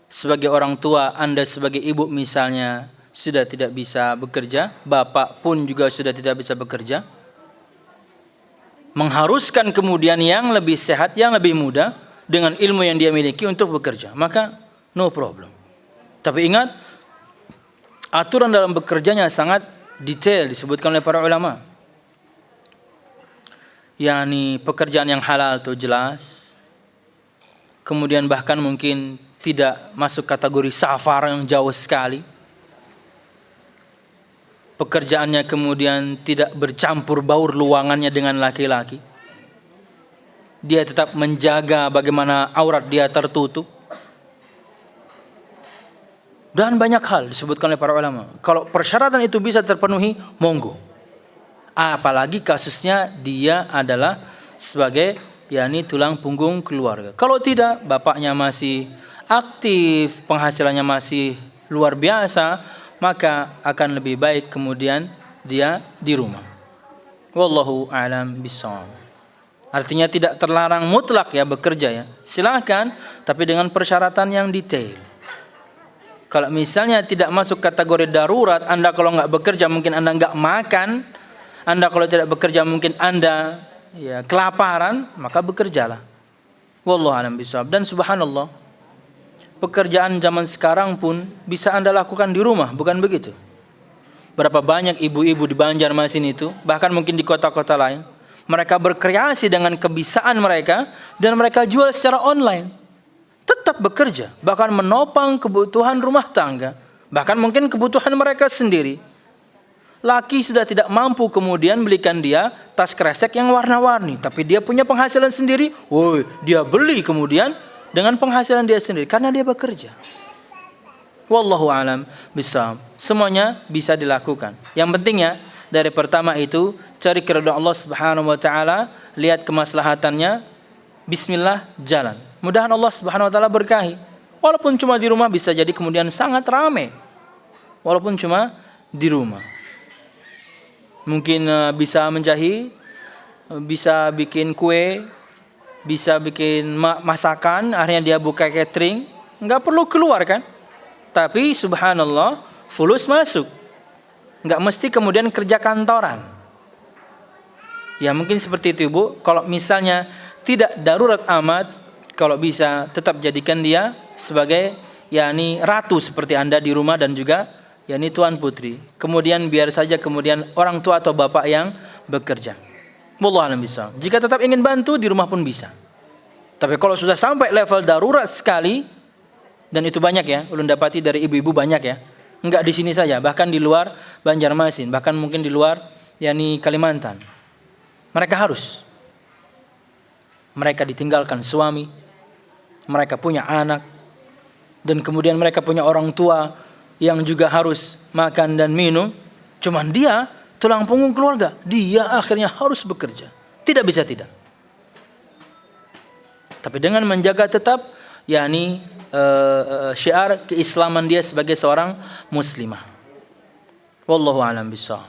Sebagai orang tua, Anda sebagai ibu misalnya sudah tidak bisa bekerja, bapak pun juga sudah tidak bisa bekerja. Mengharuskan kemudian yang lebih sehat, yang lebih muda dengan ilmu yang dia miliki untuk bekerja. Maka no problem. Tapi ingat, aturan dalam bekerjanya sangat detail disebutkan oleh para ulama. yakni pekerjaan yang halal itu jelas. Kemudian bahkan mungkin tidak masuk kategori safar yang jauh sekali. Pekerjaannya kemudian tidak bercampur baur luangannya dengan laki-laki. Dia tetap menjaga bagaimana aurat dia tertutup. Dan banyak hal disebutkan oleh para ulama. Kalau persyaratan itu bisa terpenuhi, monggo. Apalagi kasusnya dia adalah sebagai yakni tulang punggung keluarga. Kalau tidak, bapaknya masih aktif, penghasilannya masih luar biasa, maka akan lebih baik kemudian dia di rumah. Wallahu a'lam bishawab. Artinya tidak terlarang mutlak ya bekerja ya. Silakan, tapi dengan persyaratan yang detail. Kalau misalnya tidak masuk kategori darurat, Anda kalau nggak bekerja mungkin Anda nggak makan, Anda kalau tidak bekerja mungkin Anda ya kelaparan, maka bekerjalah. Wallahu a'lam bishawab. Dan subhanallah, pekerjaan zaman sekarang pun bisa Anda lakukan di rumah, bukan begitu? Berapa banyak ibu-ibu di Banjarmasin itu, bahkan mungkin di kota-kota lain, mereka berkreasi dengan kebisaan mereka dan mereka jual secara online. Tetap bekerja, bahkan menopang kebutuhan rumah tangga, bahkan mungkin kebutuhan mereka sendiri. Laki sudah tidak mampu kemudian belikan dia tas kresek yang warna-warni, tapi dia punya penghasilan sendiri. Woi, dia beli kemudian dengan penghasilan dia sendiri karena dia bekerja. Wallahu a'lam bishawab. Semuanya bisa dilakukan. Yang pentingnya dari pertama itu cari keridhaan Allah Subhanahu wa taala, lihat kemaslahatannya, bismillah jalan. Mudahan Allah Subhanahu wa taala berkahi. Walaupun cuma di rumah bisa jadi kemudian sangat ramai. Walaupun cuma di rumah. Mungkin bisa menjahit, bisa bikin kue, bisa bikin masakan, akhirnya dia buka catering, nggak perlu keluar kan? Tapi subhanallah, fulus masuk. Nggak mesti kemudian kerja kantoran. Ya mungkin seperti itu Ibu. Kalau misalnya tidak darurat amat, kalau bisa tetap jadikan dia sebagai yakni ratu seperti Anda di rumah dan juga yakni tuan putri. Kemudian biar saja kemudian orang tua atau bapak yang bekerja. Wallahu a'lam bishawab. Jika tetap ingin bantu di rumah pun bisa. Tapi kalau sudah sampai level darurat sekali, dan itu banyak ya, ulun dapati dari ibu-ibu banyak ya. Enggak di sini saja, bahkan di luar Banjarmasin, bahkan mungkin di luar yakni Kalimantan. Mereka harus. Mereka ditinggalkan suami, mereka punya anak, dan kemudian mereka punya orang tua yang juga harus makan dan minum. Cuman dia tulang punggung keluarga, dia akhirnya harus bekerja. Tidak bisa tidak. Tapi dengan menjaga tetap yakni syiar keislaman dia sebagai seorang muslimah. Wallahu a'lam bishawab.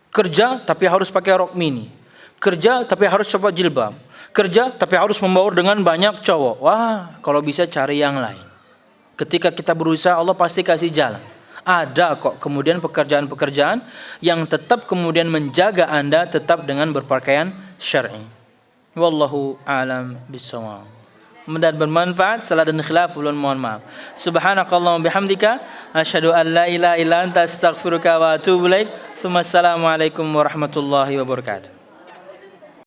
Kerja tapi harus pakai rok mini. Kerja tapi harus coba jilbab. Kerja tapi harus membaur dengan banyak cowok. Wah, kalau bisa cari yang lain. Ketika kita berusaha, Allah pasti kasih jalan. Ada kok kemudian pekerjaan-pekerjaan yang tetap kemudian menjaga Anda tetap dengan berpakaian syar'i. Wallahu a'lam bishawab. Mudah bermanfaat. Salah dan khilaf ulun mohon maaf. Subhanakallahumma bihamdika asyhadu an la ilaha illa anta astaghfiruka wa atubu ilaik. Assalamualaikum warahmatullahi wabarakatuh.